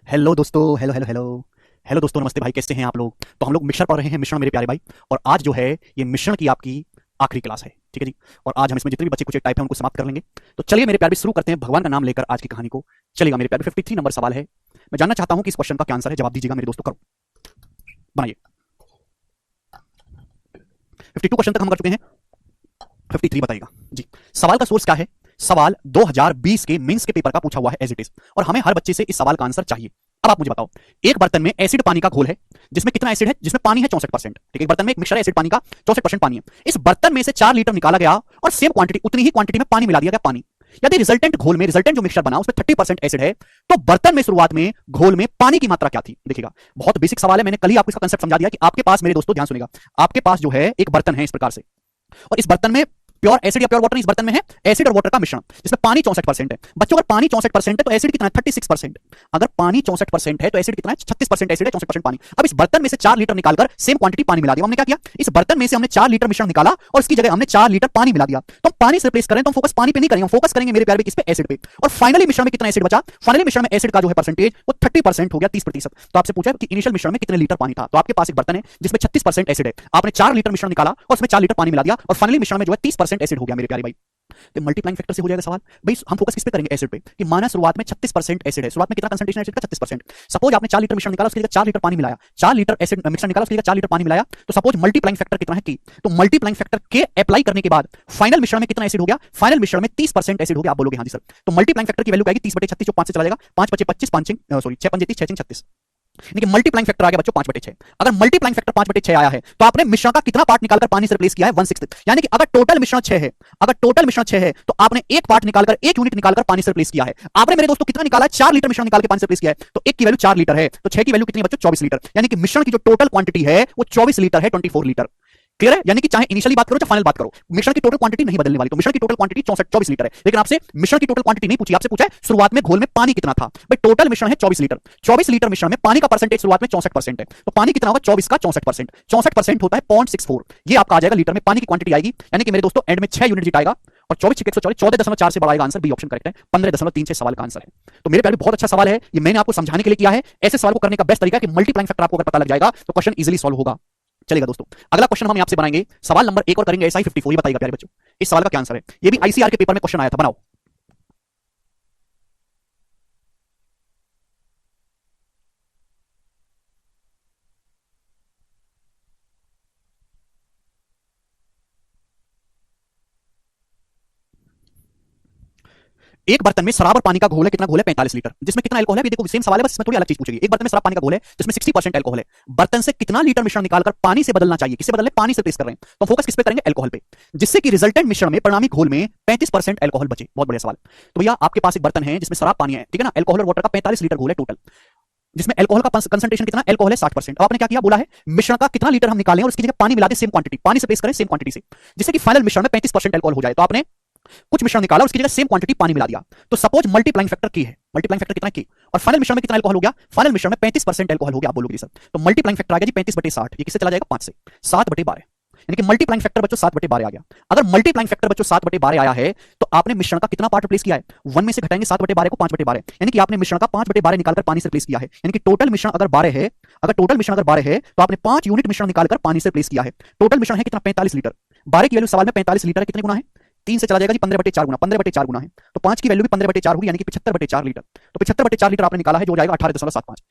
Hello दोस्तों, hello hello hello hello दोस्तों, नमस्ते भाई, कैसे हैं आप लोग। तो हम लोग मिश्रण पढ़ रहे हैं, मिश्रण मेरे प्यारे भाई। और आज जो है ये मिश्रण की आपकी आखिरी क्लास है, ठीक है जी। और आज हम इसमें जितने भी बच्चे कुछ एक टाइप है उनको समाप्त कर लेंगे। तो चलिए मेरे प्यारे भी शुरू करते हैं भगवान का नाम लेकर आज की कहानी को। चलेगा मेरे प्यारे। 53 नंबर सवाल है। मैं जानना चाहता हूँ कि इस क्वेश्चन का क्या आंसर है। जवाब दीजिएगा मेरे दोस्तों, करो, बनाइए। 52 क्वेश्चन तक हम कर चुके हैं। 53 बताइएगा जी। सवाल का सोर्स क्या है। सवाल 2020 के मेंस के पेपर का पूछा हुआ है एज इट इज, और हमें हर बच्चे से इस सवाल का आंसर चाहिए। अब आप मुझे बताओ, एक बर्तन में एसिड पानी का घोल है जिसमें कितना एसिड है, जिसमें पानी है 64%। ठीक है, एक बर्तन में एक मिक्सचर है एसिड पानी का, 64% पानी है। इस बर्तन में से 4 लीटर निकाला गया और सेम क्वांटिटी, उतनी ही क्वांटिटी में पानी मिला दिया गया। पानी यदि रिजल्टेंट घोल में, रिजल्टेंट जो मिक्सचर बना उसमें 30% एसिड है, तो बर्तन में शुरुआत में घोल में पानी की मात्रा क्या थी। देखिएगा, बहुत बेसिक सवाल है। मैंने कल ही आपको इसका कंसेप्ट समझा दिया कि आपके पास, मेरे दोस्तों ध्यान सुनेगा, आपके पास जो है एक बर्तन है इस प्रकार से, और इस बर्तन में प्योर एसिड या प्योर वाटर, इस बर्तन में है एसिड और वाटर का मिश्रण जिसमें पानी 64% है। बच्चों, अगर पानी 64% है तो एसिड कितना है, 36%। अगर पानी 64% है तो एसिड कितना है, 36% एसिड है, 64% पानी। अब इस बर्तन में से 4 लीटर निकालकर सेम क्वांटिटी पानी मिला दिया। हमने क्या किया, इस बर्तन में से हमने 4 लीटर मिश्रण निकाला और इसकी जगह हमने 4 लीटर पानी मिला दिया। तो हम पानी से रिप्लेस करें तो हम फोकस पानी पे नहीं करेंगे, हम फोकस करेंगे मेरे प्यारे किस पे, एसिड पे। और फाइनली मिश्रण में कितना एसिड बचा, फाइनली मिश्रण में एसिड का जो है परसेंटेज वो 30% हो गया, 30%। तो आपसे पूछा कि इनिशियल मिश्रण में कितने लीटर पानी था, तो आपके पास एक बर्तन है जिसमें 36% एसिड है, आपने 4 लीटर मिश्रण निकाला और उसमें 4 लीटर पानी मिला दिया, और फाइनली मिश्रण में जो है 30% एसिड हो गया मेरे प्यारे भाई। तो मल्टीप्लाइंग फैक्टर से हो जाएगा सवाल। भाई हम फोकस किस पे करेंगे, एसिड पे, कि माना शुरुआत में 36% एसिड है। शुरुआत में कितना कंसंट्रेशन एसिड का, 36%। सपोज आपने 4 लीटर मिश्रण निकाला, उसके लिए 4 लीटर पानी मिलाया, 4 लीटर एसिड मिश्रण निकाला, उसके लिए 4 लीटर पानी मिलाया, तो सपोज मल्टीप्लाइंग फैक्टर कितना है, की। तो मल्टीप्लाइंग फैक्टर के अप्लाई करने के बाद फाइनल मिश्रण में कितना एसिड हो गया, फाइनल मिश्रण में 30% एसिड हो गया। आप बोलोगे हाँ जी सर। तो मल्टीप्लाइंग फैक्टर की वैल्यू क्या आएगी, 30/36, जो 5 से चला जाएगा, 5 × 25, 5 सॉरी 6 × 30, 6 × 36। यानी कि मल्टीप्लाइंग फैक्टर आ गया बच्चों 5/6। अगर मल्टीप्लाइंग फैक्टर 5/6 आया है तो आपने मिश्रण का कितना पार्ट निकालकर पानी से रिप्लेस किया है, 1/6। यानी कि अगर टोटल मिश्रण 6 है, अगर टोटल मिश्रण 6 है तो आपने एक पार्ट निकालकर, एक यूनिट निकालकर पानी से रिप्लेस किया है। आपने मेरे दोस्तों कितना निकाला, 4 लीटर मिश्रण निकाल के पानी से रिप्लेस किया है, तो एक की वैल्यू 4 लीटर है, तो 6 की वैल्यू कितनी बच्चों, 24 लीटर। यानी कि मिश्रण की जो टोटल क्वांटिटी है वो 24 लीटर है, 24 लीटर। क्लियर है। यानी कि चाहे इनिशियली बात करो चाहे फाइनल बात करो, मिश्रण की टोटल क्वांटिटी नहीं बदलने वाली। तो मिश्रण की टोटल क्वांटिटी 24 लीटर है, लेकिन आपसे मिश्रण की टोटल क्वांटिटी नहीं पूछी, आपसे पूछा है शुरुआत में घोल में पानी कितना था। भाई टोटल मिश्रण है 24 लीटर, 24 लीटर मिश्रण में पानी का परसेंटेज शुरुआत में 64% है, तो पानी कितना होगा, 24 का 64%, 64% होता है 0.64। ये आपका आ जाएगा लीटर में पानी की क्वांटिटी आएगी। यानी कि मेरे दोस्तों एंड में 6 यूनिट जीत आएगा, और 24 6 144, 14.4 से बड़ा आएगा आंसर। बी ऑप्शन करेक्ट है, 15.36 सवाल का आंसर है। तो मेरे प्यारे बहुत अच्छा सवाल है, ये मैंने आपको समझाने के लिए किया है। ऐसे सवाल को करने का बेस्ट तरीका है कि मल्टीप्लाइंग फैक्टर आपको अगर पता लग जाएगा तो क्वेश्चन इजीली सॉल्व होगा। चलेगा दोस्तों, अगला क्वेश्चन हम आपसे बनाएंगे, सवाल नंबर 1 और करेंगे एसआई 54। ये बताइएगा प्यारे बच्चों, इस सवाल का क्या आंसर है। ये भी आईसीआर के पेपर में क्वेश्चन आया था, बनाओ। एक बर्तन में शराब और पानी का घोल है, कितना घोल है, 45 लीटर, जिसमें कितना अल्कोहल है। ये देखो सेम सवाल है, बस इसमें थोड़ी अलग चीज पूछेगी। एक बर्तन में शराब पानी का घोल है जिसमें 60% अल्कोहल है, बर्तन से कितना लीटर मिश्रण निकालकर पानी से बदलना चाहिए। किससे बदलने, पानी से रिप्लेस कर रहे हैं, तो फोकस किस पे करेंगे, अल्कोहल पे, जिससे कि रिजल्टेंट मिश्रण में, परिणामी घोल में 35% अल्कोहल बचे। बहुत बढ़िया सवाल। तो भैया आपके पास एक बर्तन है जिसमें शराब पानी है, ठीक है ना, अल्कोहल और वाटर का 45 लीटर घोल है टोटल, जिसमें अल्कोहल का कंसंट्रेशन कितना, अल्कोहल है 60%। अब आपने क्या किया, बोला है मिश्रण का कितना लीटर हम निकालें और उसकी जगह पानी मिला दें सेम क्वांटिटी, पानी से प्लेस करें सेम क्वांटिटी से, जिससे कि फाइनल मिश्रण में 35% अल्कोहल हो जाए। तो आपने कुछ मिश्रण निकाला उसकी जगह सेम क्वांटिटी पानी मिला दिया। तो सपोज मल्टीप्लाइंग फैक्टर की है, मल्टीप्लाइंग फैक्टर कितना की, और फाइनल मिश्रण में कितना अल्कोहल हो गया, फाइनल मिश्रण में 35% अल्कोहल हो गया। आप बोलोगे सर, तो मल्टीप्लाइंग फैक्टर आ गया जी 35/60। ये किससे चला जाएगा, 5 से, 7/12। यानी कि मल्टीप्लाइंग फैक्टर बच्चों 7/12 आ गया। अगर मल्टीप्लाइंग फैक्टर बच्चों 7/12 आया है तो आपने मिश्रण का कितना पार्ट रिप्लेस किया है, 1 में से घटाएंगे 7/12 को, 5/12, यानी कि आपने मिश्रण का 5/12 निकालकर पानी से रिप्लेस किया है। यानी कि टोटल मिश्रण अगर 12 है, अगर टोटल मिश्रण अगर 12 है तो आपने 5 यूनिट मिश्रण निकालकर पानी से रिप्लेस किया है। टोटल मिश्रण है कितना, 45 लीटर। 12 की वैल्यू सवाल में 45 लीटर है, कितने गुना है, 3 से चला जाएगा जी, 15/4 गुना, 15/4 गुना है, तो 5 की वैल्यू भी 15/4 होगी, यानी कि 75/4 लीटर। तो 75/4 लीटर आपने निकाला है, जो हो जाएगा 18.75,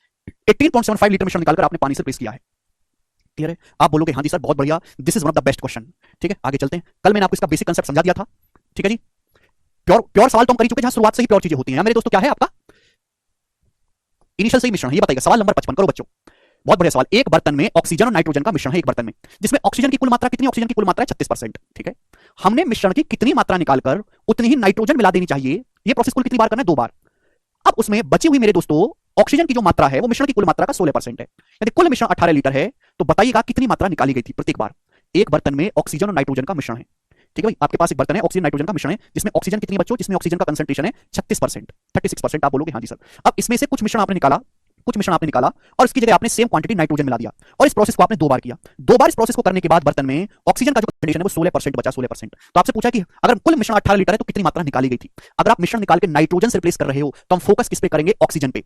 18.75 लीटर मिश्रण निकालकर आपने पानी से रिप्लेस किया है। क्लियर है। आप बोलोगे हाँ जी सर बहुत बढ़िया, this is one of the best question. ठीक है, आगे चलते हैं। कल मैंने आपको इसका बेसिक कंसेप्ट समझा दिया था, ठीक है जी। प्योर प्योर सवाल तो हम कर ही चुके, जहां शुरुआत से ही प्योर चीजें होती हैं। मेरे दोस्तों क्या है आपका इनिशियल से ही मिश्रण है, ये बताइएगा। सवाल नंबर 55 करो बच्चों, बहुत बढ़िया सवाल। एक बर्तन में ऑक्सीजन और नाइट्रोजन का मिश्रण है, एक बर्तन में, जिसमें ऑक्सीजन की कुल मात्रा कितनी, ऑक्सीजन की कुल मात्रा है 36%। ठीक है, हमने मिश्रण की कितनी मात्रा निकालकर उतनी ही नाइट्रोजन मिला देनी चाहिए। ये प्रोसेस कुल कितनी बार करना है, 2 बार। अब उसमें बची हुई मेरे दोस्तों ऑक्सीजन की जो मात्रा है वो मिश्रण की कुल मात्रा का 16% है, यदि कुल मिश्रण 18 लीटर है तो बताइएगा कितनी मात्रा निकाली गई थी प्रत्येक बार। एक बर्तन में ऑक्सीजन और नाइट्रोजन का मिश्रण है, ठीक है भाई, आपके पास एक बर्तन है ऑक्सीजन नाइट्रोजन का मिश्रण है, जिसमें ऑक्सीजन कितनी बच्चों, जिसमें ऑक्सीजन का कंसंट्रेशन है 36%, 36%। आप बोलोगे हाँ जी सर। अब इसमें से कुछ मिश्रण आपने निकाला, कुछ मिश्रण आपने निकाला और उसकी जगह आपने सेम क्वांटिटी नाइट्रोजन मिला दिया, और इस प्रोसेस को आपने 2 बार किया। 2 बार इस प्रोसेस को करने के बाद बर्तन में ऑक्सीजन का जो कंसंट्रेशन है वो 16% बचा, 16%। तो आपसे पूछा कि अगर कुल मिश्रण 18 लीटर है तो कितनी मात्रा निकाली गई थी। अगर आप मिश्रण निकाल के नाइट्रोजन से रिप्लेस कर रहे हो तो हम फोकस किस पे करेंगे, ऑक्सीजन पे।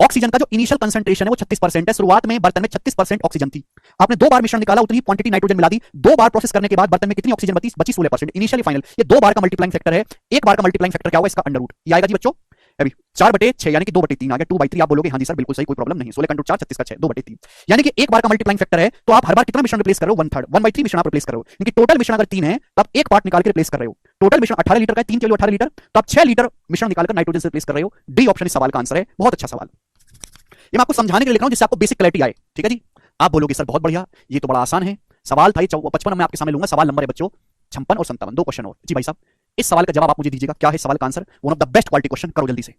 ऑक्सीजन का जो इनिशियल कंसंट्रेशन है वो 36% है। शुरुआत में बर्तन में 36% ऑक्सीजन थी, आपने 2 बार मिश्रण निकाला, उतनी क्वांटिटी नाइट्रोजन मिला दी, 2 बार प्रोसेस करने के बाद बर्तन में कितनी ऑक्सीजन बची 16%। इनिशियली फाइनल, ये 2 बार का मल्टीप्लाइंग फैक्टर है। एक बार का मल्टीप्लाइंग फैक्टर क्या होगा, इसका अंडर रूट, ये आएगा जी बच्चों अभी 4/6 यानी कि 2/3 आ गया, 2/3। आप बोलोगे हाँ जी सर बिल्कुल सही, कोई प्रॉब्लम नहीं। 16 का 4, 36 का 6, 2/3 यानी कि एक बार का मल्टीप्लाइंग फैक्टर है। तो आप हर बार कितना मिश्रण रिप्लेस कर रहे हो, 1/3, 1/3 मिश्रण आप रिप्लेस कर रहे हो, यानी कि टोटल मिश्रण अगर 3 है तो आप एक पार्ट निकाल के रिप्लेस कर रहे हो। टोटल मिश्रण 18 लीटर का है, 3 किलो 18 लीटर, तो आप 6 लीटर मिश्रण निकालकर नाइट्रोजन से रिप्लेस कर रहे हो। डी ऑप्शन इस सवाल का आंसर है। बहुत अच्छा सवाल, ये मैं आपको समझाने के लिए लिख रहा हूं जिससे आपको बेसिक क्लैरिटी आए, ठीक है जी। आप बोलोगे सर बहुत बढ़िया, ये तो बड़ा आसान है सवाल था, 55 मैं आपके सामने लूंगा। सवाल नंबर है बच्चों 56 और 57, 2 क्वेश्चन और। जी भाई साहब, इस सवाल का जवाब आप मुझे दीजिएगा, क्या है सवाल का answer. One of the best quality question, करो जल्दी से।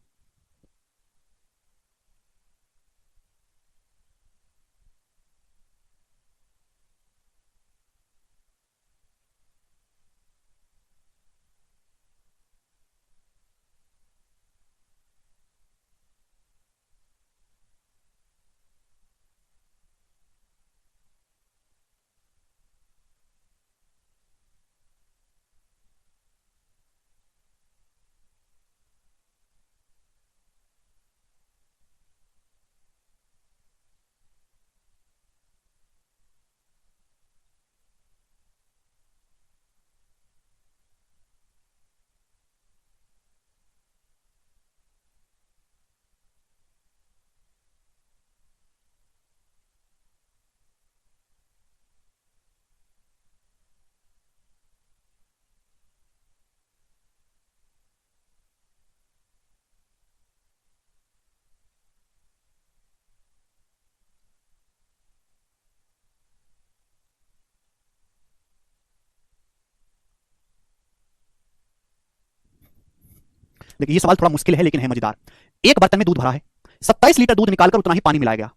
देखिए ये सवाल थोड़ा मुश्किल है लेकिन है मजेदार। एक बर्तन में दूध भरा है, 27 लीटर दूध निकालकर उतना ही पानी मिलाया गया।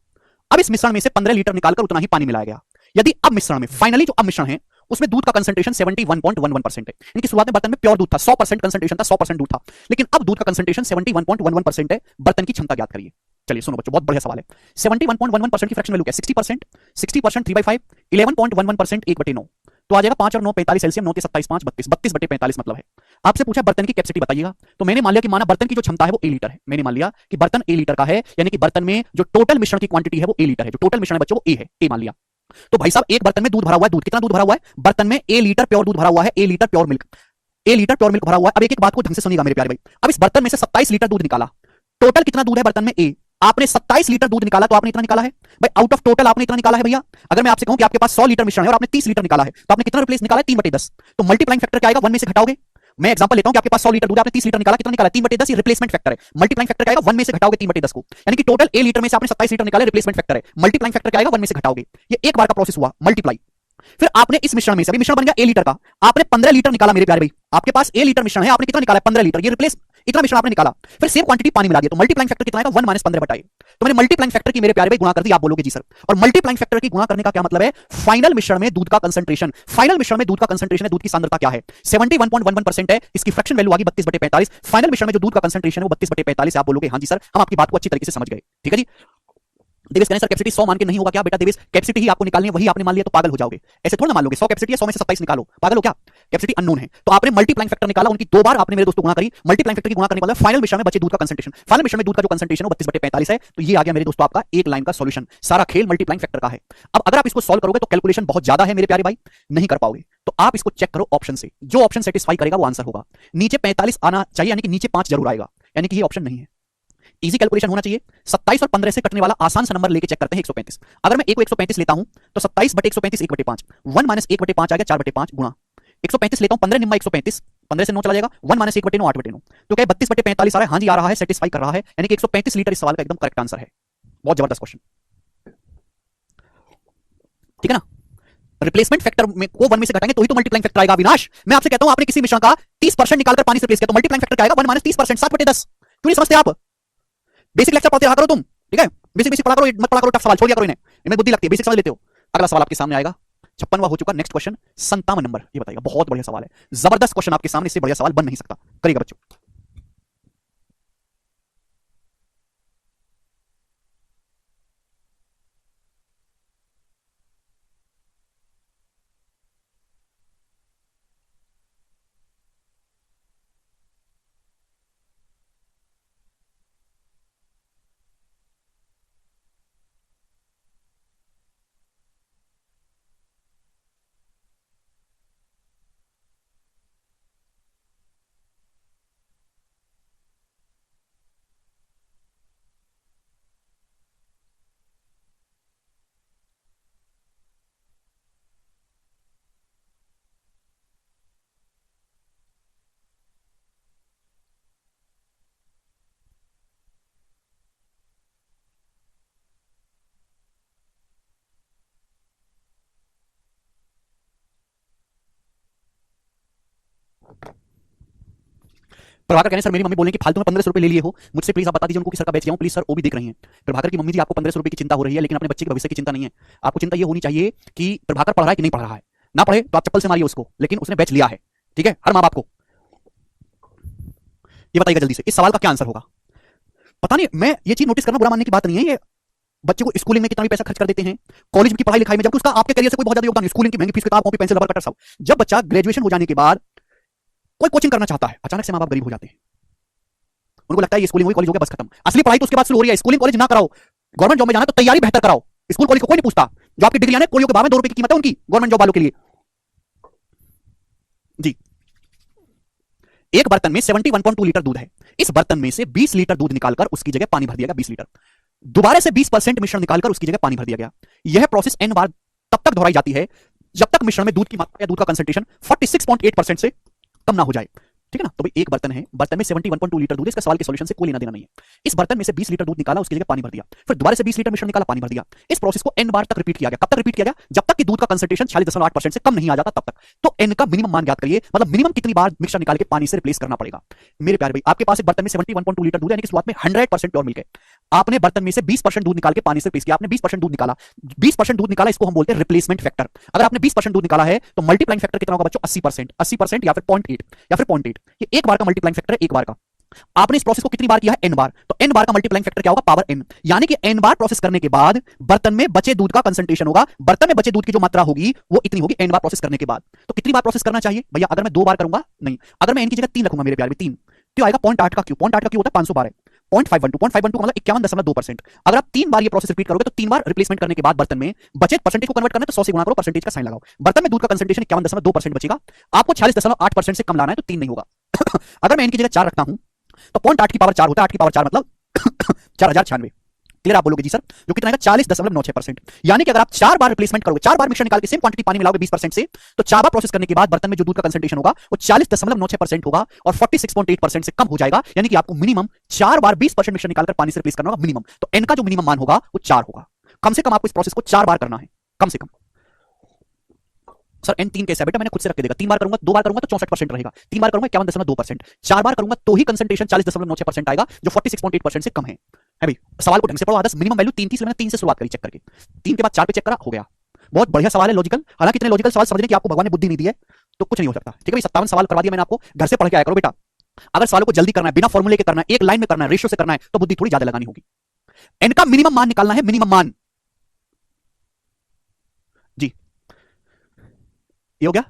अब इस मिश्रण में से 15 लीटर निकालकर उतना ही पानी मिलाया गया। यदि अब मिश्रण में फाइनली जो अब मिश्रण है उसमें दूध का कंसंट्रेशन 71.11% है, यानी कि शुरुआत में बर्तन में प्योर दूध था, 100% कंसंट्रेशन था, 100% दूध था, लेकिन अब दूध का कंसंट्रेशन 71.11% है। बर्तन की क्षमता ज्ञात करिए। चलिए सुनो बच्चों, बहुत बढ़िया सवाल है। 71.11% की फ्रैक्शन वैल्यू क्या है, 60%, 60% 3/5, 11.11% 1/9, तो आ जाएगा 5 और 9 45 एलसीएम, 9 के 27 5 32, 32/45 मतलब है। आपसे पूछा बर्तन की कैपेसिटी बताइएगा, तो मैंने मान लिया कि माना बर्तन की जो क्षमता है वो ए लीटर है। मैंने मान लिया कि बर्तन ए लीटर का है, यानी कि बर्तन में जो टोटल मिश्रण की क्वांटिटी है वो ए लीटर है, जो टोटल मिश्रण है बच्चों वो ए है, ए मान लिया। तो भाई साहब एक बर्तन में दूध भरा हुआ है, दूध कितना दूध भरा हुआ है, बर्तन में ए लीटर प्योर दूध भरा हुआ है, ए लीटर प्योर मिल्क, ए लीटर प्योर मिल्क भरा हुआ है। अब एक एक बात को ढंग से सुनिएगा मेरे प्यारे भाई। अब इस बर्तन में से 27 लीटर दूध निकाला, टोटल कितना दूध है बर्तन में, ए, आपने 27 लीटर दूध निकाला तो आपने इतना निकाला है भाई, आउट ऑफ टोटल आपने इतना निकाला है भैया। अगर मैं आपसे कहूं कि आपके पास 100 लीटर मिश्रण है और आपने 30 लीटर निकाला है तो आपने कितना रिप्लेस निकाला है, 3/10, तो मल्टीप्लाइंग फैक्टर क्या आएगा, 1 में से घटाओगे। मैं एग्जांपल लेता हूं कि आपके पास 100 लीटर दूध है, आपने 30 लीटर निकाला, कितना निकाला, 3/10, ये रिप्लेसमेंट फैक्टर है। मल्टीप्लाइंग फैक्टर क्या आएगा, 1 में से घटाओगे 3/10 को, यानी कि टोटल ए लीटर में से आपने 27 लीटर निकाले, रिप्लेसमेंट फैक्टर है। मल्टीप्लाइंग फैक्टर क्या आएगा, 1 में से घटाओगे। ये एक बार का प्रोसेस हुआ, मल्टीप्लाई। फिर आपने इस मिश्रण में से, अभी मिश्रण बन गया ए लीटर का, आपने 15 लीटर निकाला मेरे प्यारे भाई। आपके पास ए लीटर मिश्रण है, आपने कितना निकाला है, 15 लीटर, ये रिप्लेस, इतना मिश्रण आपने निकाला। फिर सेम क्वांटिटी पानी मिला दिया, तो मल्टीप्लाइंग फैक्टर कितना आएगा, 1 - 15 बटा ए। तो मैंने मल्टीप्लाइंग फैक्टर की मेरे प्यारे भाई गुणा कर दी। आप बोलोगे जी सर, और मल्टीप्लाइंग फैक्टर की गुणा करने का क्या मतलब है, फाइनल मिश्रण में दूध का कंसंट्रेशन, फाइनल मिश्रण में दूध का कंसंट्रेशन है, दूध की सांद्रता क्या है, 71.11% है, इसकी फ्रैक्शन वैल्यू आ गई 32/45। फाइनल मिश्रण में जो दूध का कंसंट्रेशन है वो 32/45। आप बोलोगे हाँ जी सर, हम आपकी बात को अच्छी तरीके से समझ गए, ठीक है जी। देवेश कहने सर कैपेसिटी 100 मान के नहीं होगा क्या बेटा, देवेश कैपेसिटी ही आपको निकालनी है, वही आपने मान लिया तो पागल हो जाओगे। ऐसे थोड़ा ना मान लोगे, 100 कैपेसिटी है, 100 में से 27 निकालो, पागल हो क्या, कैपेसिटी अननोन है। तो आपने मल्टीप्लाइंग फैक्टर निकाला, उनकी 2 बार आपने मेरे दोस्तों गुणा करी, मल्टीप्लाइंग फैक्टर की गुणा करने के बाद फाइनल मिश्रण में बचे दूध का कंसंट्रेशन, फाइनल मिश्रण में दूध का जो कंसंट्रेशन है 32/45 है। तो ये आ गया मेरे दोस्तों आपका एक लाइन का सॉल्यूशन। सारा खेल मल्टीप्लाइंग फैक्टर का है। अब अगर आप इसको सॉल्व करोगे तो कैलकुलेशन बहुत ज्यादा है मेरे प्यारे भाई, नहीं कर पाओगे। तो आप इसको चेक करो ऑप्शन से, जो ऑप्शन सेटिस्फाई करेगा वो आंसर होगा। नीचे 45 आना चाहिए, यानी कि नीचे 5 जरूर आएगा, यानी कि ये ऑप्शन नहीं है। इजी कैलकुलेशन होना चाहिए। 27 और 15 से कटने वाला आसान सा नंबर लेके चेक करते हैं, 135। अगर मैं 1 को 135 लेता हूं तो 27/135 1/5, 1 - 1/5 आ गया 4/5 गुणा 135 लेता हूं, 15 निम्मा 135, 15 से 9 चला जाएगा, 1 - 1/9 8/9, तो क्या 32/45 आ रहा है, हाँ जी आ रहा है, सेटिस्फाई कर रहा है, यानी कि 135 लीटर इस सवाल का एकदम करेक्ट आंसर है। बहुत जबरदस्त क्वेश्चन, ठीक है ना। रिप्लेसमेंट फैक्टर में को 1 में से घटाएंगे तो ही तो मल्टीप्लाइंग फैक्टर आएगा। अविनाश मैं आपसे कहता हूं आपने किसी मिश्रण का 30% निकालकर पानी से रिप्लेस किया तो मल्टीप्लाइंग फैक्टर क्या आएगा, 1 - 30%, 7/10। क्यों नहीं समझते आप, बेसिक लेक्चर पढ़ते रहा करो तुम, ठीक है, बेसिक बेसिक पढ़ा करो, मत पढ़ा करो टफ सवाल, छोड़ दिया करो इन्हें, इनमें बुद्धि लगती है, बेसिक समझ लेते हो। अगला सवाल आपके सामने आएगा, 56वां हो चुका, नेक्स्ट क्वेश्चन 57 नंबर, ये बताइएगा, बहुत बढ़िया सवाल है, जबरदस्त क्वेश्चन आपके सामने, इससे बढ़िया सवाल बन नहीं सकता, करिएगा बच्चों। प्रभाकर कहने सर मेरी मम्मी बोले कि फालतू में 1500 रुपए ले लिए हो, मुझसे प्लीज आप बता दीजिए उनको कि सर का बैच किया हूं प्लीज सर, वो भी देख रही हैं। प्रभाकर की मम्मी जी आपको 1500 रुपए की चिंता हो रही है, लेकिन अपने बच्चे के भविष्य की चिंता नहीं है। आपको चिंता ये होनी चाहिए कि प्रभाकर पढ़ रहा है कि नहीं पढ़ रहा है। ना पढ़े तो आप चप्पल से मारिए उसको, लेकिन उसने बैच लिया है। ठीक है, हर माँ बाप को ये बताइएगा जल्दी से, इस सवाल का क्या आंसर होगा। पता नहीं, मैं ये चीज नोटिस करना बुरा मानने की बात नहीं है, ये बच्चे को स्कूलिंग में कितना भी पैसा खर्च कर देते हैं, कॉलेज की पढ़ाई लिखाई में, जबकि उसका आपके करियर से कोई बहुत ज्यादा योगदान नहीं, स्कूलिंग की महंगी फीस, किताब कॉपी पेंसिल रबर कटर सब। जब बच्चा ग्रेजुएशन हो जाने के बाद कोई कोचिंग करना चाहता है, अचानक से माँ बाप गरीब हो जाते हैं। उनको लगता है ये स्कूलिंग हुई, कॉलेज हो गया, बस खत्म। असली पढ़ाई तो उसके बाद शुरू हो रही है। स्कूलिंग कॉलेज ना कराओ, गवर्नमेंट जॉब में जाना तो तैयारी बेहतर कराओ। स्कूल कॉलेज को कोई नहीं पूछता, जो आपकी डिग्री आने कोलियों के 2 रुपए की कीमत है उनकी, गवर्नमेंट जॉब वालों के लिए। जी, एक बर्तन में 71.2 लीटर दूध है, इस बर्तन में से 20 लीटर दूध निकालकर उसकी जगह पानी भर दिया गया 20 लीटर, दोबारा से 20% मिश्रण निकालकर उसकी जगह पानी भर दिया गया। यह प्रोसेस n बार तब तक दोहराई जाती है जब तक मिश्रण में दूध की मात्रा या दूध का कंसंट्रेशन 46.8% से कम ना हो जाए। ठीक है ना। तो भाई एक बर्तन है, बर्तन में 71.2 लीटर दूध है, इसका सवाल के सॉल्यूशन से कोई लेना देना नहीं है। इस बर्तन में से 20 लीटर दूध निकाला, उसकी जगह पानी भर दिया, फिर दोबारा से 20 लीटर मिश्रण निकाला, पानी भर दिया। इस प्रोसेस को n बार तक रिपीट किया गया। कब तक रिपीट किया गया? जब तक कि दूध का कंसंट्रेशन 46.8% से कम नहीं आ जाता तब तक। तो n का मिनिमम मान ज्ञात करिए, मतलब मिनिमम कितनी बार मिक्सचर निकाल के पानी से रिप्लेस करना पड़ेगा। मेरे प्यारे भाई, आपके पास एक बर्तन में 71.2 लीटर दूध है, यानी कि शुरुआत में 100% प्योर मिल्क है। आपने बर्तन में से 20% दूध निकाल के पानी से रिप्लेस किया, आपने 20% दूध निकाला, 20% दूध निकाला, इसको हम बोलते हैं रिप्लेसमेंट फैक्टर। अगर आपने 20% दूध निकाला है तो मल्टीप्लाइंग फैक्टर कितना होगा बच्चों? 80%, 80% या फिर 0.8 या फिर 0.8। ये एक बार का मल्टीप्लाइंग फैक्टर है, एक बार का। आपने इस प्रोसेस को कितनी बार किया है? n बार। तो n बार का मल्टीप्लाइंग फैक्टर क्या होगा? Power n। यानी कि n बार प्रोसेस करने के बाद बर्तन में बचे दूध का कंसंट्रेशन होगा, बर्तन में बचे दूध की जो मात्रा होगी वो इतनी होगी n बार प्रोसेस करने के बाद। तो कितनी बार प्रोसेस करना चाहिए भैया? अगर मैं 2 बार करूंगा, नहीं, अगर मैं n की जगह 3 रखूंगा मेरे प्यारे, 3 तो आएगा 0.8 का क्यू। 0.8 का क्यू होता है 500 बार है, 0.512 का मतलब 51.2%। अगर आप 3 बार ये प्रोसेस रिपीट करोगे तो 3 बार रिप्लेसमेंट करने के बाद बर्तन में बचे परसेंटेज को कन्वर्ट करना है तो 100 से गुणा करो, परसेंटेज का साइन लगाओ। बर्तन में दूध का कंसंट्रेशन 51.2% बचेगा, आपको 46.8% से कम लाना है तो 3 नहीं होगा। अगर मैं n की जगह 4 रखता हूं तो 0.8 की पावर 4 होता है, 8 की पावर 4 मतलब 4096। क्लियर? आप बोलोगे जी सर, जो कितना आएगा? 40.96%। यानी कि अगर आप 4 बार रिप्लेसमेंट करोगे, 4 बार मिक्सचर निकाल के सेम क्वांटिटी पानी मिलाओगे 20% से, तो 4 बार प्रोसेस करने के बाद बर्तन में जो दूध का कंसंट्रेशन होगा वो 40.96% होगा और 46.8% से कम हो जाएगा। यानी कि आपको मिनिमम 4 बार 20% मिक्सचर निकालकर पानी से रिप्लेस करना होगा मिनिमम। तो n का जो मिनिमम मान होगा वो 4 होगा। कम से कम आपको इस प्रोसेस को 4 बार करना है, कम से कम। सर n 3 कैसे है बेटा? मैंने खुद से रख के देखा। 3 बार करूंगा, 2 बार करूंगा तो 64% रहेगा, 3 बार करूंगा 51.2%, 4 बार करूंगा तो ही कंसंट्रेशन 40.96% आएगा, जो 46.8% से कम है भाई। सवाल को ढंग से पढ़ो, आदर्श मिनिमम वैल्यू 3 थी, इसलिए मैंने 3 से शुरुआत करी चेक करके, 3 के बाद 4 पे चेक करा, हो गया। बहुत बढ़िया सवाल है, लॉजिकल। हालांकि इतने लॉजिकल सवाल समझने की आपको भगवान ने बुद्धि नहीं दी है तो कुछ नहीं हो सकता। ठीक है भाई, 57 सवाल करवा दिया मैंने आपको, घर से पढ़ के आया करो बेटा। अगर सवालों को जल्दी करना है, बिना फॉर्मूले के करना है, एक लाइन में करना है, रेशियो से करना है, तो बुद्धि थोड़ी ज्यादा लगानी होगी। n का मिनिमम मान निकालना है, मिनिमम मान। जी, ये हो गया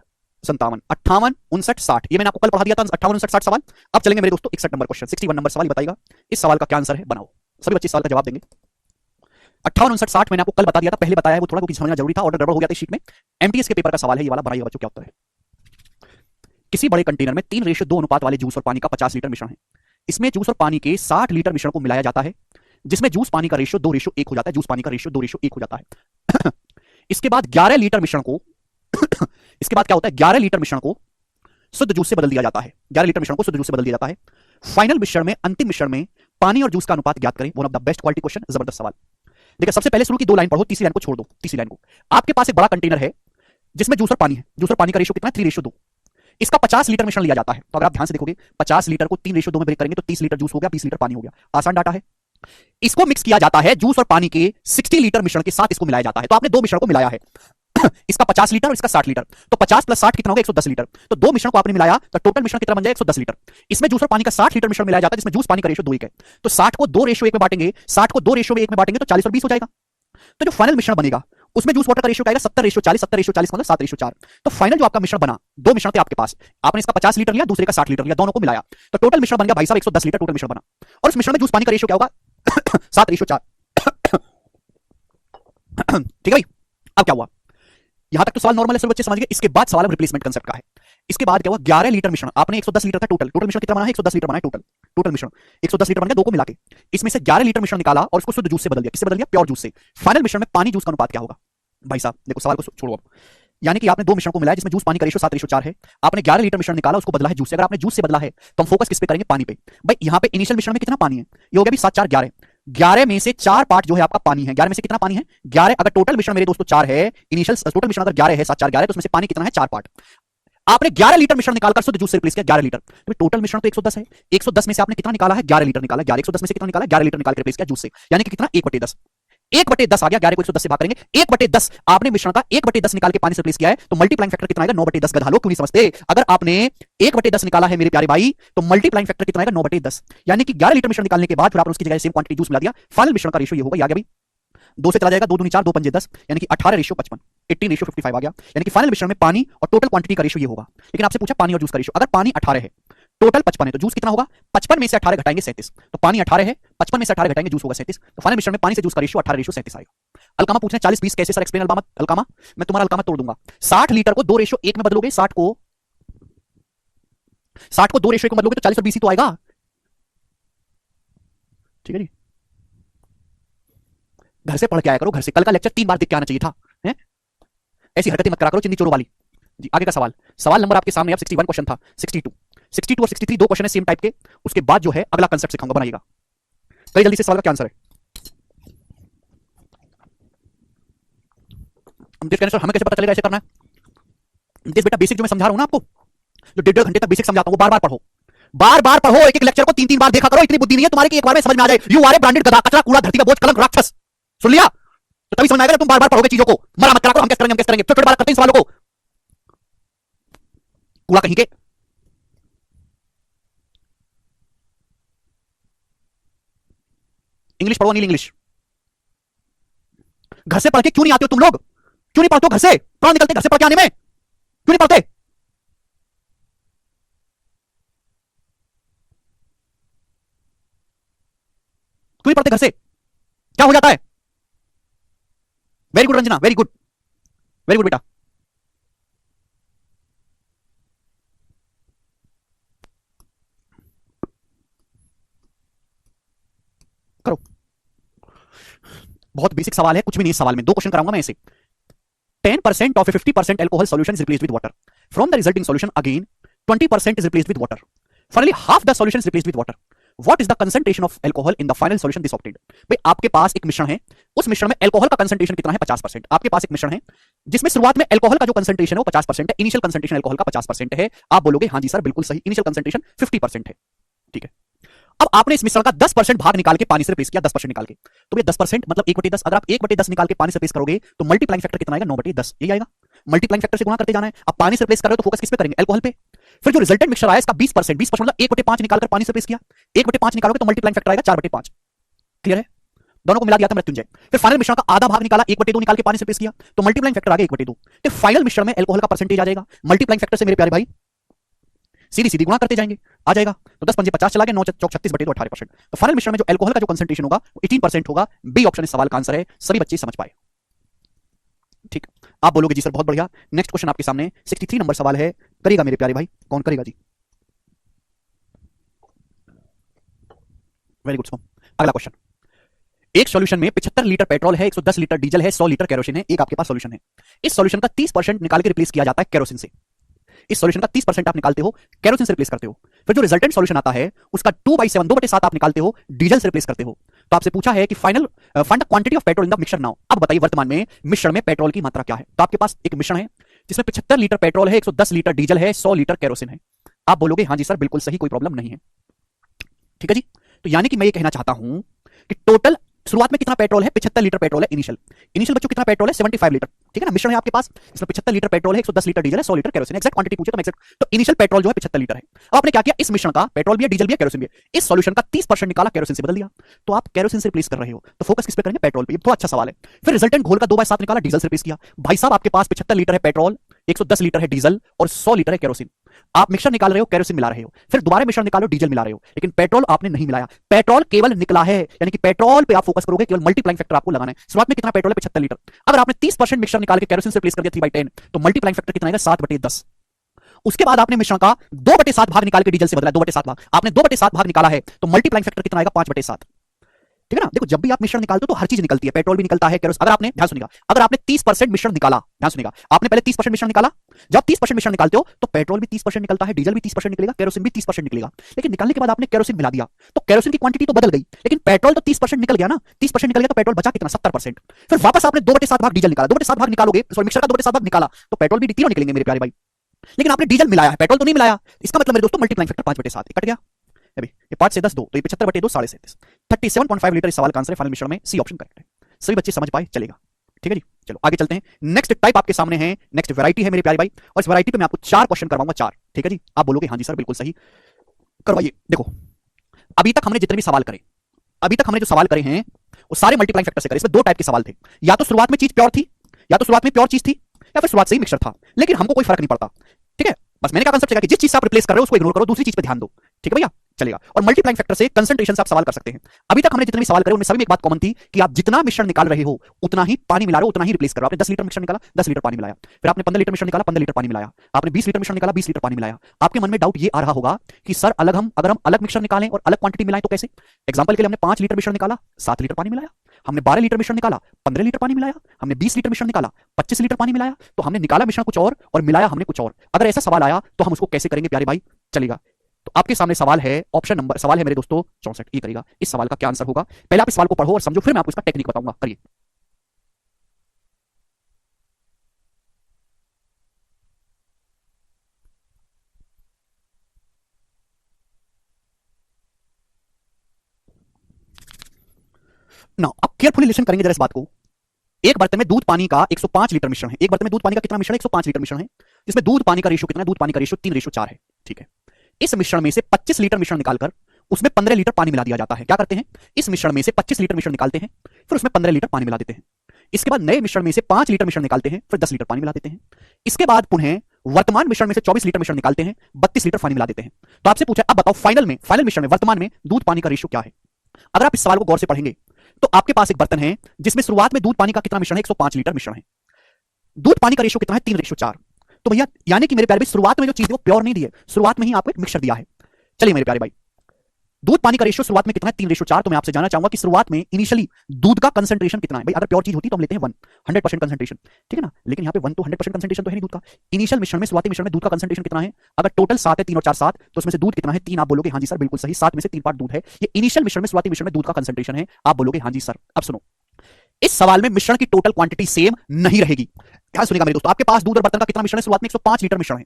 57, 58, 59, 60। ये मैंने आपको कल पढ़ा दिया था, 58, 59, 60 सवाल। अब चलेंगे मेरे दोस्तों 61 नंबर क्वेश्चन, 61 नंबर सवाल। बताइएगा इस सवाल का क्या आंसर है, बनाओ। सभी बच्चे इस सवाल का जवाब देंगे। 58, 59, 60 मैंने आपको कल बता दिया था, पहले बताया है वो, थोड़ा कुछ समझना जरूरी था, ऑर्डर गड़बड़ हो गया था शीट में। एमटीएस के पेपर का सवाल है ये वाला, बनाइए बच्चों क्या उत्तर है। किसी बड़े कंटेनर में 3:2 अनुपात वाले जूस और पानी का 50 लीटर मिश्रण है। इसमें जूस और पानी के 60 लीटर मिश्रण को मिलाया जाता है, जिसमें जूस पानी का रेशियो 2:1 हो जाता है, जूस पानी का रेशियो 2:1 हो जाता है। इसके बाद 11 लीटर मिश्रण को इसके बाद क्या होता है? 11 लीटर मिश्रण को शुद्ध जूस से बदल दिया जाता है, 11 लीटर मिश्रण को शुद्ध जूस से बदल दिया जाता है। फाइनल मिश्रण में, अंतिम मिश्रण में पानी और जूस का अनुपात ज्ञात करें। One of the best quality question, जबरदस्त सवाल। देखिए सबसे पहले शुरू की 2 लाइन पढ़ो, तीसरी लाइन को छोड़ दो। तीसरी लाइन को, आपके पास एक बड़ा कंटेनर है जिसमें जूस और पानी है, जूस और पानी का रेशियो कितना है? 3:2। इसका 50 लीटर मिश्रण लिया जाता है। तो अगर आप ध्यान से देखोगे 50 लीटर को 3:2 में ब्रेक करेंगे तो 30 लीटर जूस हो गया, 20 लीटर पानी हो गया। आसान डाटा है। इसको मिक्स किया जाता है, जूस और पानी के 60 लीटर मिश्रण के साथ इसको मिलाया जाता है। तो आपने 2 मिश्रण को मिलाया है, इसका 50 लीटर और इसका 60 लीटर, तो 50 + 60 कितना होगा? 110 लीटर। तो 2 मिश्रण को आपने मिलाया तो टोटल मिश्रण कितना बन जाएगा? 110 लीटर। इसमें जूस और पानी का 60 लीटर मिश्रण मिलाया जाता है, जिसमें जूस पानी का रेशियो 2:1 है। तो 60 को 2:1 में बांटेंगे, 60 को 2:1 में बांटेंगे तो 40 और 20 हो जाएगा। तो जो फाइनल मिश्रण बनेगा उसमें जूस वाटर का रेशियो क्या आएगा? 70:40, 70:40 मतलब 7:4। तो फाइनल जो आपका मिश्रण बना, 2 मिश्रण थे आपके पास, आपने इसका 50 लीटर लिया, दूसरे का 60 लीटर लिया, दोनों को मिलाया तो टोटल मिश्रण बन गया भाई साहब 110 लीटर टोटल मिश्रण बना। और उस मिश्रण में जूस पानी का रेशियो क्या होगा? 7:4। ठीक है भाई। अब क्या हुआ? यहां तक तो सवाल नॉर्मल है, सब बच्चे समझ गए। इसके बाद सवाल रिप्लेसमेंट कंसेप्ट का है। इसके बाद क्या हुआ? 11 लीटर मिश्रण, आपने 110 लीटर था टोटल मिश्रण कितना बना है? 110 लीटर बना है टोटल मिश्रण 110 लीटर बन गया, 2 को मिला के। इसमें से 11 लीटर मिश्रण निकाला और उसको शुद्ध जूस से बदल दिया। किससे बदल दिया? प्योर जूस से। फाइनल मिश्रण में पानी जूस का अनुपात क्या होगा? भाई साहब देखो सवाल को छोड़ो अब। यानी कि आपने 2 मिश्रण को मिलाया जिसमें जूस पानी का रेशियो 7:4 है, आपने 11 लीटर मिश्रण निकाला, उसको बदला है जूस से। अगर आपने जूस से बदला है तो हम फोकस किस पे करेंगे? पानी पे। भाई यहां पे इनिशियल मिश्रण में कितना पानी है? ये हो गया भी 7 4 11, 11 में से 4 पार्ट जो है आपका पानी है। 11 में से कितना पानी है? 11। अगर टोटल मिश्रण मेरे दोस्तों 4 है, इनिशियल टोटल मिश्रण अगर 11 है, 7 4 11, तो उसमें से पानी कितना है? 4 पार्ट। आपने 11 लीटर मिश्रण निकालकर शुद्ध जूस से रिप्लेस किया 11 लीटर, तो टोटल मिश्रण तो 110 है। 110 में से आपने कितना निकाला है? 11 लीटर निकाला। 11 110 में से कितना निकाला? 11 लीटर निकाल के रिप्लेस किया जूस से, यानी कि कितना? 1/10। 1/10 आ गया। 11 को 110 से भाग करेंगे, 1/10 आपने मिश्रण का 1/10 निकाल के पानी से रिप्लेस किया है, तो मल्टीप्लाइंग फैक्टर कितना आएगा? 9/10। गधा लोग क्यों नहीं समझते? अगर आपने 1/10 निकाला है मेरे प्यारे भाई, तो मल्टीप्लाइंग फैक्टर कितना आएगा? 9/10, यानी कि 11 लीटर मिश्रण निकालने के बाद फिर आपने उसकी जगह सेम क्वांटिटी जूस मिला दिया, फाइनल मिश्रण का रेशियो ये होगा। ये आ गया भाई, 2 से चला जाएगा, 2 दूनी 4, 2 पंजे 10, यानी कि 18:55, 18:55 आ गया, यानी कि फाइनल मिश्रण में पानी और टोटल क्वांटिटी का रेशियो ये होगा। लेकिन आपसे पूछा पानी और जूस का रेशियो, अगर पानी 18 है, टोटल 55 है, तो जूस कितना होगा? 55 में से 18 घटाएंगे 37, तो पानी 18 है, 55 में से 18 घटाएंगे, जूस होगा 37, तो फाइनल मिश्रण में पानी से जूस का रेशियो 18:37 आएगा। अलकामा पूछ रहे हैं 40-20 कैसे सर? एक्सप्लेन अलकामा। मैं तुम्हारा अलकामा तोड़ दूंगा। 60 लीटर को 2:1 में बदलोगे, 60 को 2:1 में बदलोगे तो 40 और 20 ही तो आएगा। ठीक है जी, घर से पढ़ के आया करो, घर से। कल का लेक्चर 3 बार देख के आना चाहिए था, है? ऐसी हरकतें मत करा करो चिंदी चोरों वाली। जी, आगे का सवाल। सवाल नंबर आपके सामने अब 61 क्वेश्चन था, 62 और 63 दो क्वेश्चन है सेम टाइप के। उसके बाद जो है अगला कंसेप्ट सिखाऊंगा, बनाइएगा। कई जल्दी से सवाल का क्या आंसर है? सर हमें कैसे पता चलेगा ऐसे करना है? बेटा बेसिक जो मैं समझा रहा हूं ना आपको, जो 1.5 घंटे तक बेसिक समझाता हूं, वो बार बार पढ़ो, बार बार पढ़ो। एक एक लेक्चर को 3-3 बार देखा करो। इतनी बुद्धि नहीं है तुम्हारे कि एक बार में समझ में आ जाए। यू आर ए ब्रांडेड गधा, कचरा, कूड़ा, धरती का बोझ, कलंक, राक्षस। सुन लिया? तो तभी समझ में आएगा तुम बार बार पढ़ोगे चीजों को। मरा मत करा करो, हम कैसे करेंगे। छोटे बात करते हैं सवालों को, कूड़ा कहीं के। इंग्लिश पढ़ो, अनिल इंग्लिश। घर से पढ़ के क्यों नहीं आते हो तुम लोग? क्यों नहीं पढ़ते हो घर से? कौन निकलते घर से पढ़ के आने में? क्यों नहीं पढ़ते? क्यों नहीं पढ़ते घर से? क्या हो जाता है? Very good Ranjana, very good, very good बेटा। करो, बहुत बेसिक सवाल है, कुछ भी नहीं इस सवाल में। 2 क्वेश्चन कराऊंगा मैं ऐसे। 10% of a 50% alcohol solution is replaced with water. From the resulting solution, again 20% is replaced with water. Finally, half the solution is replaced with water. What is the concentration of alcohol in the final solution this obtained? भाई आपके पास एक मिश्रण है, उस मिश्रण में alcohol का concentration कितना है? 50%। आपके पास एक मिश्रण है जिसमें शुरुआत में अल्कोहल का जो कंसंट्रेशन है वो 50% है, इनिशियल कंसंट्रेशन अल्कोहल का 50% है। आप बोलोगे हाँ जी सर बिल्कुल सही, इनिशियल कंसंट्रेशन 50% है। ठीक है, अब आपने इस मिश्रण का 10% भाग निकाल के पानी से रिप्लेस किया, 10% निकाल के, तो ये 10% मतलब 1/10। अगर आप 1/10 निकाल के पानी से रिप्लेस करोगे तो मल्टीप्लाइंग फैक्टर कितना आएगा? 9/10, यही आएगा। मल्टीप्लाइंग फैक्टर से गुणा करते जाना है। अब पानी से रिप्लेस कर रहे हो तो फोकस किस पे करेंगे? अल्कोहल पे। फिर जो रिजल्टेंट मिक्सचर आया इसका 20%, 20% मतलब 1/5 निकालकर पानी से रिप्लेस किया, 1/5 निकालोगे तो मल्टीप्लाइंग फैक्टर आएगा 4/5। क्लियर है? दोनों को मिला दिया था मृत्युंजय। फिर फाइनल मिश्रण का आधा भाग निकाला, 1/2 निकाल के पानी से रिप्लेस किया, तो मल्टीप्लाइंग फैक्टर आ गया 1/2। तो फाइनल मिश्रण में अल्कोहल का परसेंटेज आ जाएगा मल्टीप्लाइंग फैक्टर से मेरे प्यारे भाई, सीधी सीधी गुणा करते जाएंगे, आ जाएगा। तो 10 पंजे 50 चला गया, 9 चौक 36/2 18%। तो फाइनल मिश्रण में जो अल्कोहल का जो कंसंट्रेशन होगा वो 18% होगा। बी ऑप्शन इस सवाल का आंसर है, सभी बच्चे समझ पाए। ठीक, आप बोलोगे जी सर बहुत बढ़िया। नेक्स्ट क्वेश्चन आपके सामने 63 नंबर सवाल है, करेगा मेरे प्यारे भाई? कौन करेगा जी? Very good so. अगला क्वेश्चन, एक सॉल्यूशन में 75 लीटर पेट्रोल है, 110 लीटर डीजल है, 100 लीटर केरोसिन है। एक आपके पास सॉल्यूशन है, इस सॉल्यूशन का 30% निकाल के रिप्लेस किया जाता है केरोसिन से। इस सॉल्यूशन का 30% आप निकालते हो, केरोसिन से रिप्लेस करते हो। फिर जो रिजल्टेंट सॉल्यूशन आता है उसका 2/7 2/7 आप निकालते हो, डीजल से रिप्लेस करते हो। तो आपसे पूछा है कि final find the quantity of petrol in the mixture now. अब बताइए वर्तमान में मिश्रण में पेट्रोल की मात्रा क्या है? तो आपके पास एक मिश्रण है जिसमें 75 लीटर पेट्रोल है, 110 लीटर डीजल है, 100 लीटर केरोसिन है। आप बोलोगे हाँ जी सर बिल्कुल सही, कोई प्रॉब्लम नहीं है। ठीक है जी, तो यानी कि मैं ये कहना चाहता हूं कि टोटल शुरुआत में कितना पेट्रोल है? 75 लीटर पेट्रोल है इनिशियल बच्चों कितना पेट्रोल है? 75 लीटर। ठीक है ना, मिश्रण है आपके पास, इसमें 75 लीटर पेट्रोल है, 110 लीटर डीजल है, 100 लीटर केरोसिन। एक्जैक्ट क्वांटिटी पूछे तो मैं एक्जैक्ट, तो इनिशियल पेट्रोल जो है 75 लीटर है। अब आपने क्या किया, इस मिश्रण का पेट्रोल भी है, डीजल भी है, केरोसिन भी है, इस सॉल्यूशन का 30% निकाला, केरोसिन से बदल दिया। तो आप केरोसिन से रिप्लेस कर रहे हो, तो फोकस किस पे करेंगे? पेट्रोल पे। ये बहुत अच्छा सवाल है। फिर रिजल्टेंट घोल का 2/7 निकाला, डीजल से रिप्लेस किया। भाई साहब आपके पास 75 लीटर है पेट्रोल, 110 लीटर है डीजल और 100 लीटर है केरोसिन। आप मिक्सर निकाल रहे हो, केरोसिन मिला रहे हो, फिर दोबारा मिश्रण निकालो, डीजल मिला रहे हो, लेकिन पेट्रोल आपने नहीं मिलाया। पेट्रोल केवल निकला है, यानी कि पेट्रोल पे आप फोकस करोगे, केवल मल्टीप्लाइंग फैक्टर आपको लगाना है। शुरुआत में कितना पेट्रोल है? 75 लीटर। अगर आपने 30% मिक्सर निकाल के केरोसिन से रिप्लेस कर दिया 3/10, तो मल्टीप्लाइंग फैक्टर कितना आएगा? 7/10। उसके बाद आपने मिश्रण का 2/7 भाग निकाल के डीजल से बदला, 2/7 भाग आपने 2/7 भाग निकाला है, तो मल्टीप्लाइंग फैक्टर कितना आएगा? 5/7। ठीक है ना? देखो जब भी आप मिश्रण निकालते हो तो हर चीज निकलती है, पेट्रोल भी निकलता है, केरोसिन। अगर आपने ध्यान सुनिएगा, अगर आपने 30% मिश्रण निकाला, ध्यान सुनिएगा, आपने पहले 30% मिश्रण निकाला, जब 30% मिश्रण निकालते हो तो पेट्रोल भी 30% निकलता है, डीजल भी 30% निकलेगा, केरोसिन भी 30% निकलेगा। लेकिन निकालने के बाद आपने केरोसिन मिला दिया, तो केरोसिन की क्वांटिटी तो बदल गई, लेकिन पेट्रोल तो 30% निकल गया ना। 30% निकल गया तो पेट्रोल बचा कितना? 70%। फिर वापस आपने 2/7 भाग डीजल निकाला, 2/7 भाग निकालोगे, सॉरी मिक्सर का 2/7 भाग निकाला, तो पेट्रोल भी तीनों निकलेंगे मेरे प्यारे भाई। लेकिन आपने डीजल मिलाया है, पेट्रोल तो नहीं मिलाया। इसका मतलब मेरे दोस्तों मल्टीप्लाइंग फैक्टर 5/7 कट गया। अभी ये 5 से 10 2 तो ये 75/2 37 37.5 लीटर इस सवाल का आंसर है। फाइनल मिश्रण में सी ऑप्शन करेक्ट है। सभी बच्चे समझ पाए, चलेगा। ठीक है जी, चलो आगे चलते हैं। नेक्स्ट टाइप आपके सामने है, नेक्स्ट वैरायटी है मेरे प्यारे भाई, और इस वैरायटी पे मैं आपको 4 क्वेश्चन करवाऊंगा, 4। ठीक है जी, आप बोलोगे हाँ जी सर बिल्कुल सही, करवाइए। देखो अभी तक हमने जितने भी सवाल करे, अभी तक हमने जो सवाल करे हैं वो सारे मल्टीप्लाइंग फैक्टर से करे। इसमें 2 टाइप के सवाल थे, या तो शुरुआत में चीज प्योर थी, या तो शुरुआत में प्योर चीज थी, या फिर शुरुआत से ही मिक्सर था। लेकिन हमको कोई फर्क नहीं पड़ता। ठीक है, बस मैंने क्या कंसेप्ट लगा कि जिस चीज से आप रिप्लेस कर रहे हो उसको इग्नोर करो, दूसरी चीज पे ध्यान दो। ठीक है भैया, चलेगा। और मल्टीप्लाइंग फैक्टर से कंसंट्रेशन से आप सवाल कर सकते हैं। अभी तक हमने जितने भी सवाल करे उनमें सभी में एक बात कॉमन थी कि आप जितना मिश्रण निकाल रहे हो उतना ही पानी मिला रहे हो, उतना ही रिप्लेस कर रहे हो। आपने 10 लीटर मिश्रण निकाला, 10 लीटर पानी मिलाया। फिर आपने 15 लीटर मिश्रण निकाला, 15 लीटर पानी मिलाया। आपने 20 लीटर मिश्रण निकाला, 20 लीटर पानी मिलाया। आपके मन में डाउट ये आ रहा होगा कि सर अगर हम अलग मिश्रण निकालें और अलग क्वांटिटी मिलाएं तो कैसे? एग्जांपल के लिए हमने 5 लीटर मिश्रण निकाला, 7 लीटर पानी मिलाया। हमने 12 लीटर मिश्रण निकाला, 15 लीटर पानी मिलाया। हमने 20 लीटर मिश्रण निकाला, 25 लीटर पानी मिलाया। तो हमने निकाला मिश्रण कुछ और मिलाया हमने कुछ और। अगर ऐसा सवाल आया तो हम उसको कैसे करेंगे प्यारे भाई? चलेगा। तो आपके सामने सवाल है, ऑप्शन नंबर सवाल है मेरे दोस्तों 64। ये करेगा, इस सवाल का क्या आंसर होगा? पहले आप इस सवाल को पढ़ो और समझो, फिर मैं आपको इसका टेक्निक बताऊंगा। करिए। ना आप केयरफुली लिसन करेंगे जरा इस बात को। एक बर्तन में दूध पानी का 105 लीटर मिश्रण है। एक बर्तन में दूध पानी का कितना मिश्रण है? 105 लीटर मिश्रण है, जिसमें दूध पानी का रेशियो कितना है? दूध पानी का रेशियो 3:4 है। ठीक है, इस मिश्रण में से 25 लीटर मिश्रण निकालकर उसमें 15 लीटर पानी मिला दिया जाता है। क्या करते हैं? इस मिश्रण में से 25 लीटर मिश्रण निकालते हैं, फिर उसमें 15 लीटर पानी मिला देते हैं। इसके बाद नए मिश्रण में से 5 लीटर मिश्रण निकालते हैं, फिर 10 लीटर पानी मिला देते हैं। इसके बाद पुनः वर्तमान मिश्रण में से 24 लीटर मिश्रण निकालते हैं, 32 लीटर पानी मिला देते हैं। तो आपसे पूछा अब बताओ फाइनल मिश्रण में, वर्तमान में दूध पानी का रेशियो क्या है? अगर आप इस सवाल को गौर से पढ़ेंगे तो आपके पास एक बर्तन है जिसमें शुरुआत में दूध पानी का कितना मिश्रण है? 105 लीटर मिश्रण है। दूध पानी का रेशियो कितना है? 3:4। तो भैया यानी कि मेरे प्यारे भाई शुरुआत में जो चीज है वो प्योर नहीं दी है, शुरुआत में ही आपको एक मिक्सचर दिया है। चलिए मेरे प्यारे भाई, दूध पानी का रेशियो शुरुआत में कितना है? 3:4। तो मैं आपसे जानना चाहूंगा कि शुरुआत में इनिशियली दूध का कंसंट्रेशन कितना है? भाई अगर प्योर चीज होती तो हम लेते हैं 100% कंसंट्रेशन, ठीक है ना। लेकिन यहाँ पे 1 तो 100% कंसंट्रेशन तो है नहीं दूध का। इनिशियल मिश्रण में, शुरुआती मिश्रण में दूध का कंसंट्रेशन कितना है? अगर टोटल 7 है, 3 और 4 7, तो उसमें से दूध कितना है? 3। आप बोलोगे हाँ जी सर बिल्कुल सही, 7 में से 3 पार्ट दूध है। ये इनिशियल मिश्रण में, शुरुआती मिश्रण में दूध का कंसंट्रेशन है। आप बोलोगे हाँ जी सर। अब सुनो, इस सवाल में मिश्रण की टोटल क्वांटिटी सेम नहीं रहेगी। ध्यान सुनिएगा मेरे दोस्तों, आपके पास दूध और बर्तन का कितना मिश्रण है? शुरुआत में 105 लीटर मिश्रण है।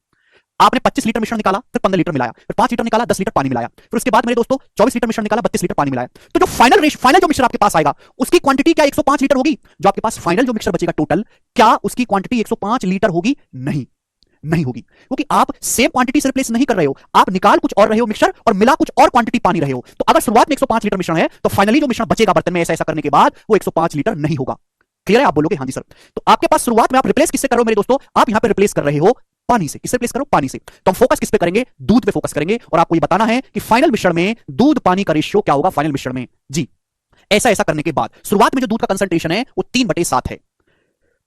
आपने 25 लीटर मिश्रण निकाला, फिर 15 लीटर मिलाया, फिर 5 लीटर निकाला, 10 लीटर पानी मिलाया, फिर उसके बाद मेरे दोस्तों 24 लीटर मिश्रण निकाला, 32 लीटर पानी मिलाया। तो जो फाइनल जो मिश्रण आपके पास आएगा उसकी क्वांटिटी क्या 105 लीटर होगी? जो आपके पास फाइनल जो मिक्सर बचेगा टोटल, क्या उसकी क्वांटिटी 105 लीटर होगी? नहीं, नहीं होगी, क्योंकि आप सेम क्वांटिटी से रिप्लेस नहीं कर रहे हो। आप निकाल कुछ और रहे हो मिक्सर और मिला कुछ और क्वांटिटी पानी रहे हो। तो अगर शुरुआत में 105 लीटर मिश्रण है तो फाइनली जो मिश्रण बचेगा बर्तन में ऐसा करने के बाद वो 105 लीटर नहीं होगा। क्लियर है? आप बोलोगे हाँ जी सर। तो आपके पास शुरुआत में आप रिप्लेस किससे कर रहे हो मेरे दोस्तों? आप यहां पे रिप्लेस कर रहे हो पानी से। किससे रिप्लेस करो? पानी से। तो हम फोकस किस पे करेंगे? दूध पे फोकस करेंगे। और आपको ये बताना है कि फाइनल मिश्रण में दूध पानी का रेशियो क्या होगा फाइनल मिश्रण में जी। ऐसा करने के बाद शुरुआत में जो दूध का कंसंट्रेशन है वो 3/7 है।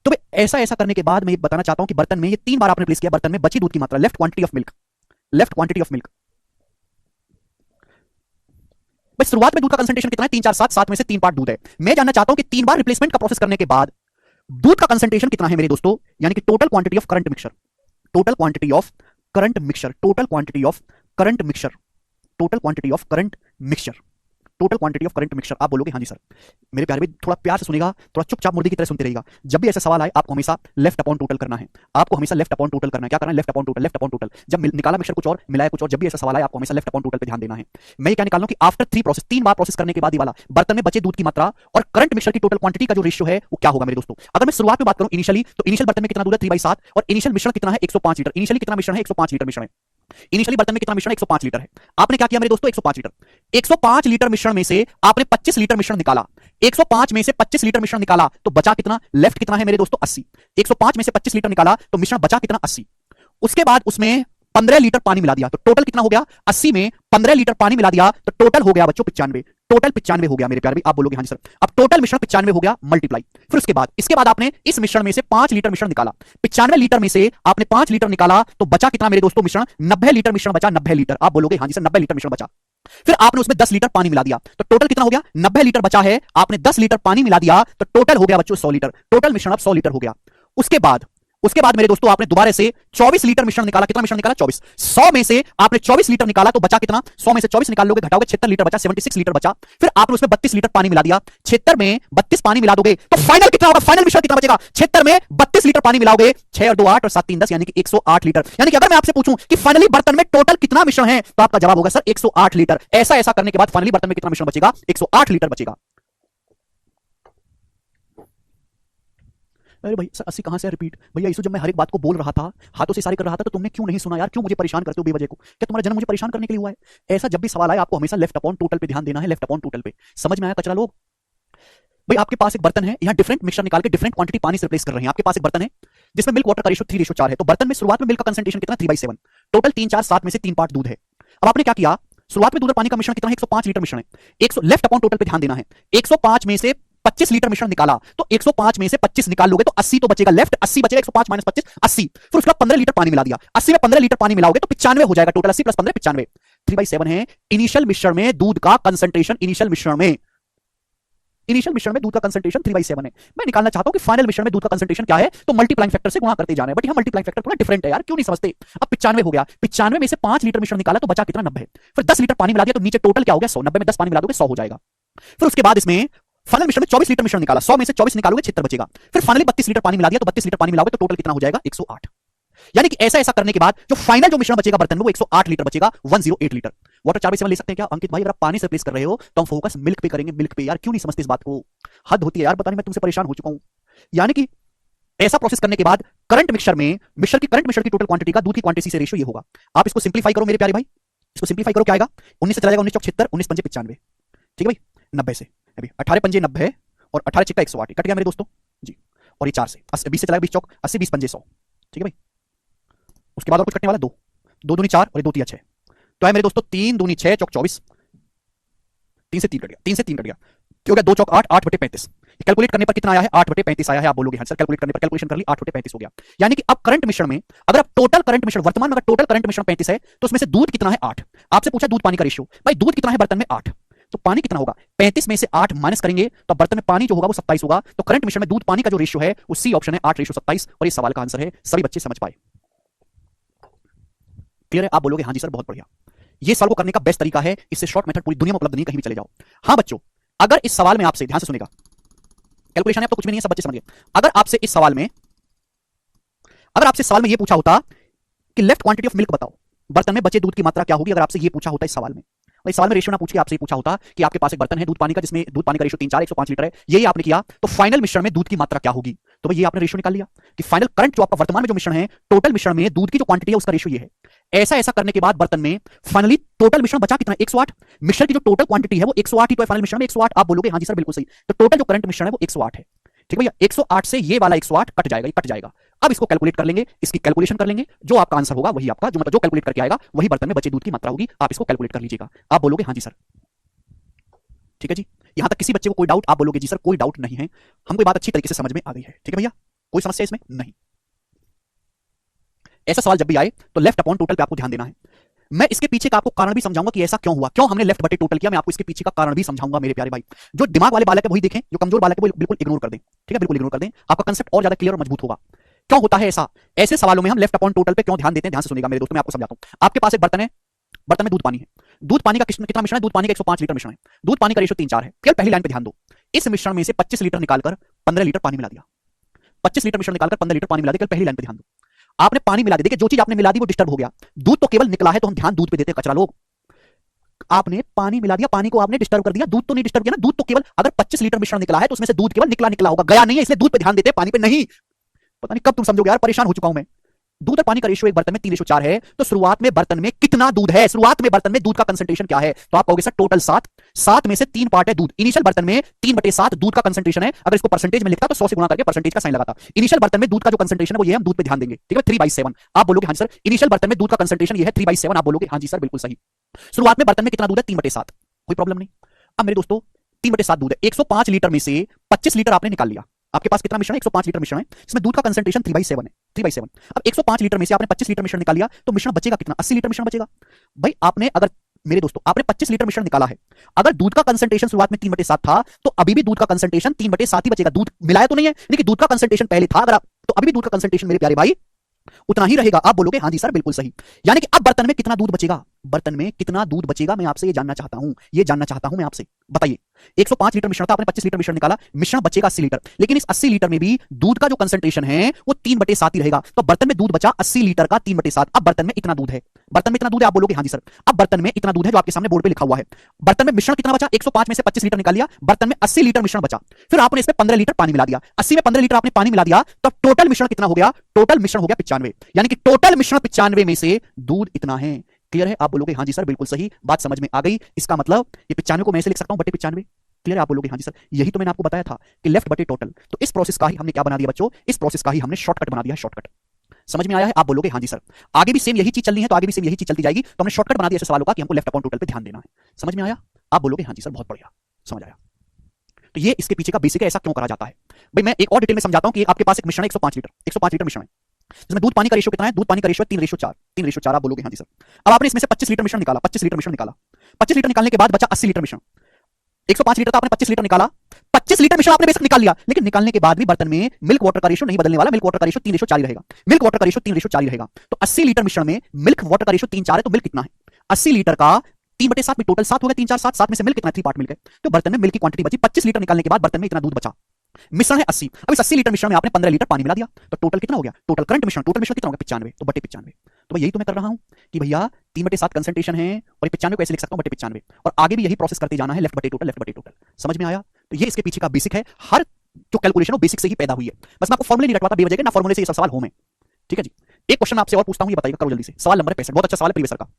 तो ऐसा करने के बाद मैं ये बताना चाहता हूं कि बर्तन में ये 3 बार आपने रिप्लेस किया, बर्तन में बची दूध की मात्रा, लेफ्ट क्वांटिटी ऑफ मिल्क। बस शुरुआत में दूध का कंसंट्रेशन कितना है? 3 4 7, 7 में से 3 पार्ट दूध है। मैं जानना चाहता हूं कि 3 बार रिप्लेसमेंट का प्रोसेस करने के बाद दूध का कंसंट्रेशन कितना है मेरे दोस्तों, यानी कि total quantity of current mixture, total quantity of current mixture, total quantity of current mixture, total quantity of current mixture, total quantity of current mixture. आप बोलोगे हाँ जी सर। मेरे प्यारे भाई थोड़ा प्यार से सुनेगा, थोड़ा चुपचाप मुर्गी की तरह सुनते रहिएगा। जब भी ऐसा सवाल आए आपको हमेशा लेफ्ट अपॉन टोटल करना है। आपको हमेशा लेफ्ट अपॉन टोटल करना है। क्या करना है? Left upon total, left upon total. जब निकाला मिक्सचर कुछ और, मिलाया कुछ और, जब भी ऐसा सवाल आए आपको हमेशा लेफ्ट अपॉन टोटल पे ध्यान देना है। मैं ये क्या निकालूं कि आफ्टर 3 प्रोसेस, 3 बार प्रोसेस करने के बाद ये वाला बर्तन में बचे दूध की मात्रा और करंट मिक्सचर की टोटल क्वांटिटी का जो रेशियो है वो क्या होगा मेरे दोस्तों। अगर मैं शुरुआत में बात करूं इनिशियली, तो इनिशियल बर्तन में कितना दूध है? 3/7 और इनिशियल मिश्रण कितना है? 105 लीटर। इनिशियली कितना मिश्रण है? 105 लीटर मिश्रण है। इनिशियली बर्तन में कितना मिश्रण? 105 लीटर है। आपने क्या किया मेरे दोस्तों? 105 लीटर, 105 लीटर मिश्रण में से आपने 25 लीटर मिश्रण निकाला। 105 में से 25 लीटर मिश्रण निकाला तो बचा कितना? लेफ्ट कितना है मेरे दोस्तों? 80। 105 में से 25 लीटर निकाला तो मिश्रण बचा कितना? 80। उसके बाद उसमें 15 लीटर पानी मिला दिया तो टोटल कितना हो गया? 80 में 15 लीटर पानी मिला दिया तो टोटल हो गया बच्चों 95। टोटल 95 हो गया मेरे प्यारे भाई। आप बोलोगे हाँ जी सर। अब टोटल मिश्रण 95 हो गया, मल्टीप्लाई। फिर इसके बाद आपने इस मिश्रण में से 5 लीटर मिश्रण निकाला। 95 लीटर में से आपने 5 लीटर निकाला तो बचा कितना मेरे दोस्तों मिश्रण? 90 लीटर मिश्रण बचा। 90 लीटर। आप बोलोगे हाँ जी सर 90 लीटर मिश्रण बचा। फिर आपने उसमें 10 लीटर पानी मिला दिया तो टोटल कितना हो गया? 90 लीटर बचा है, आपने 10 लीटर पानी मिला दिया तो टोटल हो गया बच्चों 100 लीटर। टोटल मिश्रण अब 100 लीटर हो गया। उसके बाद उसके बाद मेरे दोस्तों आपने दोबारा से 24 लीटर मिश्रण निकाला। कितना मिश्रण निकाला? 24। 100 में से आपने 24 लीटर निकाला तो बचा कितना? 100 में से 24 निकाल लोगे, घटाओगे 76 लीटर बचा, 76 लीटर बचा। फिर आपने उसमें 32 लीटर पानी मिला दिया। 76 में 32 पानी मिला दोगे तो फाइनल कितना होगा? फाइनल मिश्रण कितना बचेगा? 76 में 32 लीटर पानी मिलाओगे, 6 और 2 8 और 7 3 10, यानी कि 108 लीटर। यानी कि अगर मैं आपसे पूछूं कि फाइनली बर्तन में टोटल कितना मिश्रण है तो आपका जवाब होगा सर 108 लीटर। ऐसा करने के बाद फाइनली बर्तन में कितना मिश्रण बचेगा? 108 लीटर बचेगा। अरे भाई सर 80 कहां से रिपीट? भैया इसको जब मैं हर एक बात को बोल रहा था, हाथों से इशारे कर रहा था, तो तुमने क्यों नहीं सुना यार? क्यों मुझे परेशान करते हो बेवजह को? क्या तुम्हारा जन्म मुझे परेशान करने के लिए हुआ है? ऐसा जब भी सवाल आए आपको हमेशा लेफ्ट अपॉन टोटल पे ध्यान देना है, लेफ्ट अपॉन टोटल पे। समझ में आया कचरा लोग? भाई आपके पास एक बर्तन है, यहाँ डिफरेंट मिक्सचर निकाल के डिफरेंट क्वांटिटी पानी से रिप्लेस कर रहे हैं। आपके पास एक बर्तन है जिसमें मिल्क वाटर का रेशो 3:4 है, तो बर्तन में शुरुआत में मिल्क का कंसंट्रेशन कितना? 3/7। टोटल 3 4 7 में से 3 पार्ट दूध है। अब आपने क्या किया? शुरुआत में दूध और पानी का मिश्रण कितना है? 105 लीटर मिश्रण है। 100 लेफ्ट अपॉन टोटल पे ध्यान देना है। 105 में से 25 लीटर मिश्रण निकाला तो 105 में से 25 निकाल लोगे तो 80 तो बचेगा लेफ्ट, 80 बचेगा, 105 माइनस 25 80। फिर उसके बाद 15 लीटर पानी मिला दिया, 80 में 15 लीटर पानी मिलाओगे तो 95 हो जाएगा। Total 80 plus 15 95। 3/7 है इनिशियल मिश्रण में दूध का कंसंट्रेशन। इनिशियल मिश्रण में दूध का कंसंट्रेशन 3/7 है। मैं निकालना चाहता हूं कि फाइनल मिश्रण में दूध का कंसंट्रेशन क्या है, तो मल्टीप्लाइंग फैक्टर से गुणा करते जाना है। बट यहां मल्टीप्लाइंग फैक्टर थोड़ा डिफरेंट है यार, क्यों नहीं समझते? अब 95 हो गया, 95 में से 5 लीटर मिश्रण निकाला तो बचा कितना? 90। फिर 10 लीटर पानी मिला दिया तो नीचे टोटल क्या हो गया? 100। 90 में 10 पानी मिला दोगे 100 हो जाएगा। फिर उसके बाद इसमें फाइनल मिश्रण में 24 लीटर मिश्रण निकाला, 100 में से 24 निकालोगे 76 बचेगा। फिर फाइनली 32 लीटर पानी मिला दिया तो 32 लीटर पानी मिलाओगे तो टोटल कितना हो जाएगा? 108। यानी कि ऐसा करने के बाद जो फाइनल जो मिश्रण बचेगा बर्तन में वो 108 लीटर बचेगा, 108 लीटर। वाटर 4/7 ले सकते हैं क्या अंकित भाई? अगर आप पानी से रिप्लेस कर रहे हो तो हम फोकस मिल्क पे करेंगे, मिल्क पे। यार क्यों नहीं समझते इस बात को? हद होती है यार, पता नहीं मैं तुमसे परेशान हो चुका हूं। यानी कि ऐसा प्रोसेस करने के बाद करंट मिक्सचर की टोटल क्वांटिटी का दूध की क्वांटिटी से रेशियो ये होगा। आप इसको सिंप्लीफाई करो मेरे प्यारे भाई, इसको सिंप्लीफाई करो, क्या आएगा? 19 से चला जाएगा 19 चौक 76, 19 पंजे 95। ठीक है भाई, 90 से अभी 18 पंजे 90 और 18 चिक्का 108 कट गया मेरे दोस्तों जी। और ये 4 से 20 से चला 20 चौक 80, 20 पंजे 100। ठीक है भाई, उसके बाद और कुछ कटने वाला 2 2 दूनी 4 और 2 तिया 6, तो है मेरे दोस्तों 3 दूनी 6 चौक 24, 3 से 3 कट गया, 3 से 3 कट गया, क्या हो गया? 2 चौक 8, 8/35। कैलकुलेट करने पर कितना आया है? 8/35 आया है। आप बोलोगे हाँ सर, कैलकुलेट करने पर कैलकुलेशन कर ली, 8/35 हो गया। यानी कि अब करंट मिश्रण में अगर आप टोटल करंट मिश्रण, वर्तमान में अगर टोटल करंट मिश्रण 35 है तो उसमें से दूध कितना है? 8। आपसे पूछा दूध पानी का रेशियो, भाई दूध कितना है बर्तन में? 8। तो पानी कितना होगा? 35 में से 8 माइनस करेंगे तो बर्तन में पानी जो होगा वो 27 होगा। तो करंट मिश्रण में दूध पानी का जो रेशियो है वो सी ऑप्शन है, 8:27। और ये सवाल का आंसर है। सभी बच्चे समझ पाए? क्लियर है? आप बोलोगे हाँ जी सर, बहुत बढ़िया। ये सवाल को करने का बेस्ट तरीका है, इससे शॉर्ट मेथड पूरी दुनिया में उपलब्ध नहीं, कहीं भी चले जाओ। हाँ बच्चों, अगर इस सवाल में आपसे ध्यान से सुनेगा, कैलकुलेशन है अब तो कुछ भी नहीं है, सब बच्चे समझिए। अगर आपसे इस सवाल में यह पूछा होता कि लेफ्ट क्वांटिटी ऑफ मिल्क बताओ, बर्तन में बचे दूध की मात्रा क्या होगी, अगर आपसे यह पूछा होता इस सवाल में, इस सवाल में रेशियो ना पूछ के आपसे पूछा होता कि आपके पास एक बर्तन है दूध पानी का जिसमें दूध पानी का रेशियो 3 4 105 लीटर है, यही आपने किया, तो फाइनल मिश्रण में दूध की मात्रा क्या होगी? तो भाई ये आपने रेशियो निकाल लिया कि फाइनल करंट जो आपका वर्तमान में जो मिश्रण है, टोटल मिश्रण में दूध की जो क्वांटिटी है उसका रेशियो ये है। ऐसा करने के बाद बर्तन में फाइनली टोटल मिश्रण बचा कितना? 108। मिश्रण की जो टोटल क्वांटिटी है वो 108 ही तो है, फाइनल मिश्रण में 108। आप बोलोगे हाँ जी सर बिल्कुल सही। तो टोटल जो करंट मिश्रण है वो 108 है। ठीक है भैया, 108 से ये वाला 108 कट जाएगा, ये कट जाएगा। अब इसको कैलकुलेट कर लेंगे, इसकी कैलकुलेशन कर लेंगे, जो आपका आंसर होगा वही आपका जो कैलकुलेट करके आएगा वही बर्तन में बचे दूध की मात्रा होगी। आप इसको कैलकुलेट कर लीजिएगा। आप बोलोगे हाँ जी सर। ठीक है जी, यहां तक किसी बच्चे को कोई डाउट? आप बोलोगे जी सर कोई डाउट नहीं है, हमको बात अच्छी तरीके से समझ में आ गई है। ठीक है भैया, कोई समस्या इसमें नहीं। ऐसा सवाल जब भी आए तो लेफ्ट अपॉन टोटल पे आपको ध्यान देना है। मैं इसके पीछे का आपको कारण भी समझाऊंगा कि ऐसा क्यों हुआ, क्यों हमने लेफ्ट बटे टोटल किया। मैं आपको इसके पीछे का कारण भी समझाऊंगा मेरे प्यारे भाई। जो दिमाग वाले बालक है वही देखें, जो कमजोर बालक है वो बिल्कुल इग्नोर कर दें। ठीक है, बिल्कुल इग्नोर कर दें, आपका कंसेप्ट और ज्यादा क्लियर और मजबूत होगा। क्यों होता है ऐसा? ऐसे सवालों में हम लेफ्ट अपॉन टोटल पे क्यों ध्यान देते हैं, ध्यान से सुनिएगा मेरे दोस्तों, मैं आपको समझाता हूं। आपके पास एक बर्तन है, बर्तन में दूध पानी है। दूध पानी का कितना मिश्रण है? दूध पानी का 105 लीटर मिश्रण है। दूध पानी का रेशियो 3 4 है। केवल पहली लाइन पे ध्यान दो, इस मिश्रण में से 25 लीटर निकालकर 15 लीटर पानी मिला दिया। 25 लीटर मिश्रण निकालकर 15 लीटर पानी मिला दिया। केवल पहली लाइन पे ध्यान दो, आपने पानी मिला दिया। देखिए जो चीज आपने मिला दी वो डिस्टर्ब हो गया। दूध तो केवल निकला है तो हम ध्यान दूध पे देते हैं, कचरा लोग। आपने पानी मिला दिया, पानी को आपने डिस्टर्ब कर दिया, दूध तो नहीं डिस्टर्ब किया ना। दूध तो केवल, अगर 25 लीटर मिश्रण निकला है तो उसमें से दूध केवल निकला होगा, गया नहीं है, इसलिए दूध पे ध्यान देते हैं, पानी पे नहीं। पता नहीं कब तुम समझोगे यार, परेशान हो चुका हूं मैं। दूध और पानी का रेशियो एक बर्तन में 3:4 है, तो शुरुआत में बर्तन में कितना दूध है? शुरुआत में बर्तन में दूध का कंसंट्रेशन क्या है? तो आप कहोगे सर टोटल 7। 7 में से 3 पार्ट है दूध। इनिशियल बर्तन में 3/7 दूध का कंसंट्रेशन है। अगर इसको परसेंटेज में लिखता तो 100 से गुणा करके परसेंटेज का साइन लगाता। इनिशियल बर्तन में दूध का जो कंसंट्रेशन है वो ये, हम दूध पे ध्यान देंगे। ठीक है, 3/7। आप बोलोगे हाँ सर, इनिशियल बर्तन में दूध का कंसंट्रेशन ये है 3/7। आप बोलोगे हाँ जी सर बिल्कुल सही। शुरुआत में बर्तन में कितना दूध है? 3/7, कोई प्रॉब्लम नहीं। अब मेरे दोस्तों 3/7 दूध है, 105 लीटर में से 25 लीटर आपने निकाल लिया। आपके पास कितना मिश्रण है? 105 लीटर मिश्रण है, इसमें दूध का कंसंट्रेशन 3/7 है। 3/7। अब 105 लीटर में से आपने 25 लीटर मिश्रण निकाल लिया, तो मिश्रण बचेगा कितना? 80 लीटर मिश्रण बचेगा। भाई आपने, अगर मेरे दोस्तों आपने 25 लीटर मिश्रण निकाला है, अगर दूध का कंसंट्रेशन शुरुआत में 3/7 था तो अभी भी दूध का कंसंट्रेशन 3/7 ही बचेगा। दूध मिलाया तो नहीं है, यानी कि दूध का कंसंट्रेशन पहले था। अगर आप तो अभी भी दूध का कंसंट्रेशन मेरे प्यारे भाई उतना ही रहेगा। आप बोलोगे हाँ जी सर बिल्कुल सही। यानी कि अब बर्तन में कितना दूध बचेगा, बर्तन में कितना दूध बचेगा मैं आपसे ये जानना चाहता हूं, ये जानना चाहता हूं मैं आपसे। बताइए 105 लीटर मिश्रण था, आपने 25 लीटर मिश्रण निकाला, मिश्रण बचेगा 80 लीटर, लेकिन इस 80 लीटर में भी दूध का जो कंसंट्रेशन है वो 3/7 ही रहेगा। तो बर्तन में दूध बचा 80 लीटर का 3/7। अब बर्तन में इतना दूध है, बर्तन में इतना दूध है, आप बोलोगे हाँ जी सर। अब बर्तन में इतना दूध है जो आपके सामने बोर्ड पे लिखा हुआ है। बर्तन में मिश्रण कितना बचा, 105 में से 25 लीटर निकाल लिया, बर्तन में 80 लीटर मिश्रण बचा, फिर आपने इसमें 15 लीटर पानी मिला दिया, 80 में 15 लीटर आपने पानी मिला दिया, तो टोटल मिश्रण कितना हो गया, टोटल मिश्रण हो गया 95। यानी कि टोटल मिश्रण 95 में से दूध इतना है। क्लियर है? आप बोलोगे हाँ जी सर बिल्कुल सही, बात समझ में आ गई। इसका मतलब ये 95 को मैं ऐसे लिख सकता हूं बटे 95। क्लियर है? आप बोलोगे हाँ जी सर, यही तो मैंने आपको बताया था कि लेफ्ट बटे टोटल। तो इस प्रोसेस का ही हमने क्या बना दिया बच्चों, इस प्रोसेस का ही हमने शॉर्टकट बना दिया है, शॉर्टकट। समझ में आया है? आप बोलोगे हाँ जी सर। आगे भी सेम यही चीज चलनी है, तो आगे भी सेम यही चीज चलती जाएगी, तो हमने शॉर्टकट बना दिया ऐसे सवालों का कि हमको लेफ्ट अपॉन टोटल पे ध्यान देना है। समझ में आया? आप बोलोगे हाँ जी सर बहुत बढ़िया, समझ आया। तो ये इसके पीछे का बेसिक है, ऐसा क्यों करा जाता है। भाई मैं एक और डिटेल में समझाता हूं कि आपके पास एक मिश्रण है 105 लीटर, 105 लीटर मिश्रण है, जिसमें दूध पानी का रेशियो कितना है, दूध पानी का रेशियो 3:4, 3:4। आप बोलोगे हाँ जी सर। अब आपने इसमें से 25 लीटर मिश्रण निकाला, 25 लीटर मिश्रण निकाला, 25 लीटर निकालने के बाद बचा 80 लीटर मिश्रण। 105 लीटर था, आपने 25 लीटर निकाला, 25 लीटर मिश्रण आपने बेशक निकाल लिया, लेकिन निकालने के बाद भी बर्तन में मिल्क वाटर का रेशियो नहीं बदलने वाला, मिल्क वाटर का रेशियो 3:4 रहेगा, मिल्क वाटर का रेशियो 3:4 रहेगा। तो 80 लीटर मिश्रण में मिल्क वाटर का रेशियो 3:4 है, तो मिल्क कितना है, 80 लीटर का 3/7 में टोटल 7 हो गया, 3 4 7, 7 में से मिल्क कितना, 3 पार्ट मिल्क है, तो बर्तन में मिल्क की क्वांटिटी बची। 25 लीटर निकालने के बाद बर्तन में इतना दूध बचा, मिश्रण है 80। अब इस 80 लीटर मिश्रण में आपने 15 लीटर पानी मिला दिया, तो टोटल कितना हो गया, टोटल करंट मिश्रण, टोटल मिश्रण कितना हो गया 95, तो बटे 95। तो भाई यही तो मैं कर रहा हूं कि भैया 3/7 कंसंट्रेशन है और 95 को ऐसे लिख सकता हूं बटे 95, और आगे भी यही प्रोसेस करते जाना है, लेफ्ट बटे टोटल, लेफ्ट बटे टोटल। समझ में आया? तो ये इसके पीछे का बेसिक है, हर जो कैलकुलेशन हो बेसिक से ही पैदा हुई है। बस मैं आपको फॉर्मूले नहीं रटवाता बेवजह के, ना फॉर्मूले से ये सब सवाल हो में। ठीक है जी। एक क्वेश्चन आपसे और पूछता हूं, ये बताइएगा, करो जल्दी से। सवाल नंबर 65, बहुत अच्छा सवाल है प्रीवियस ईयर का।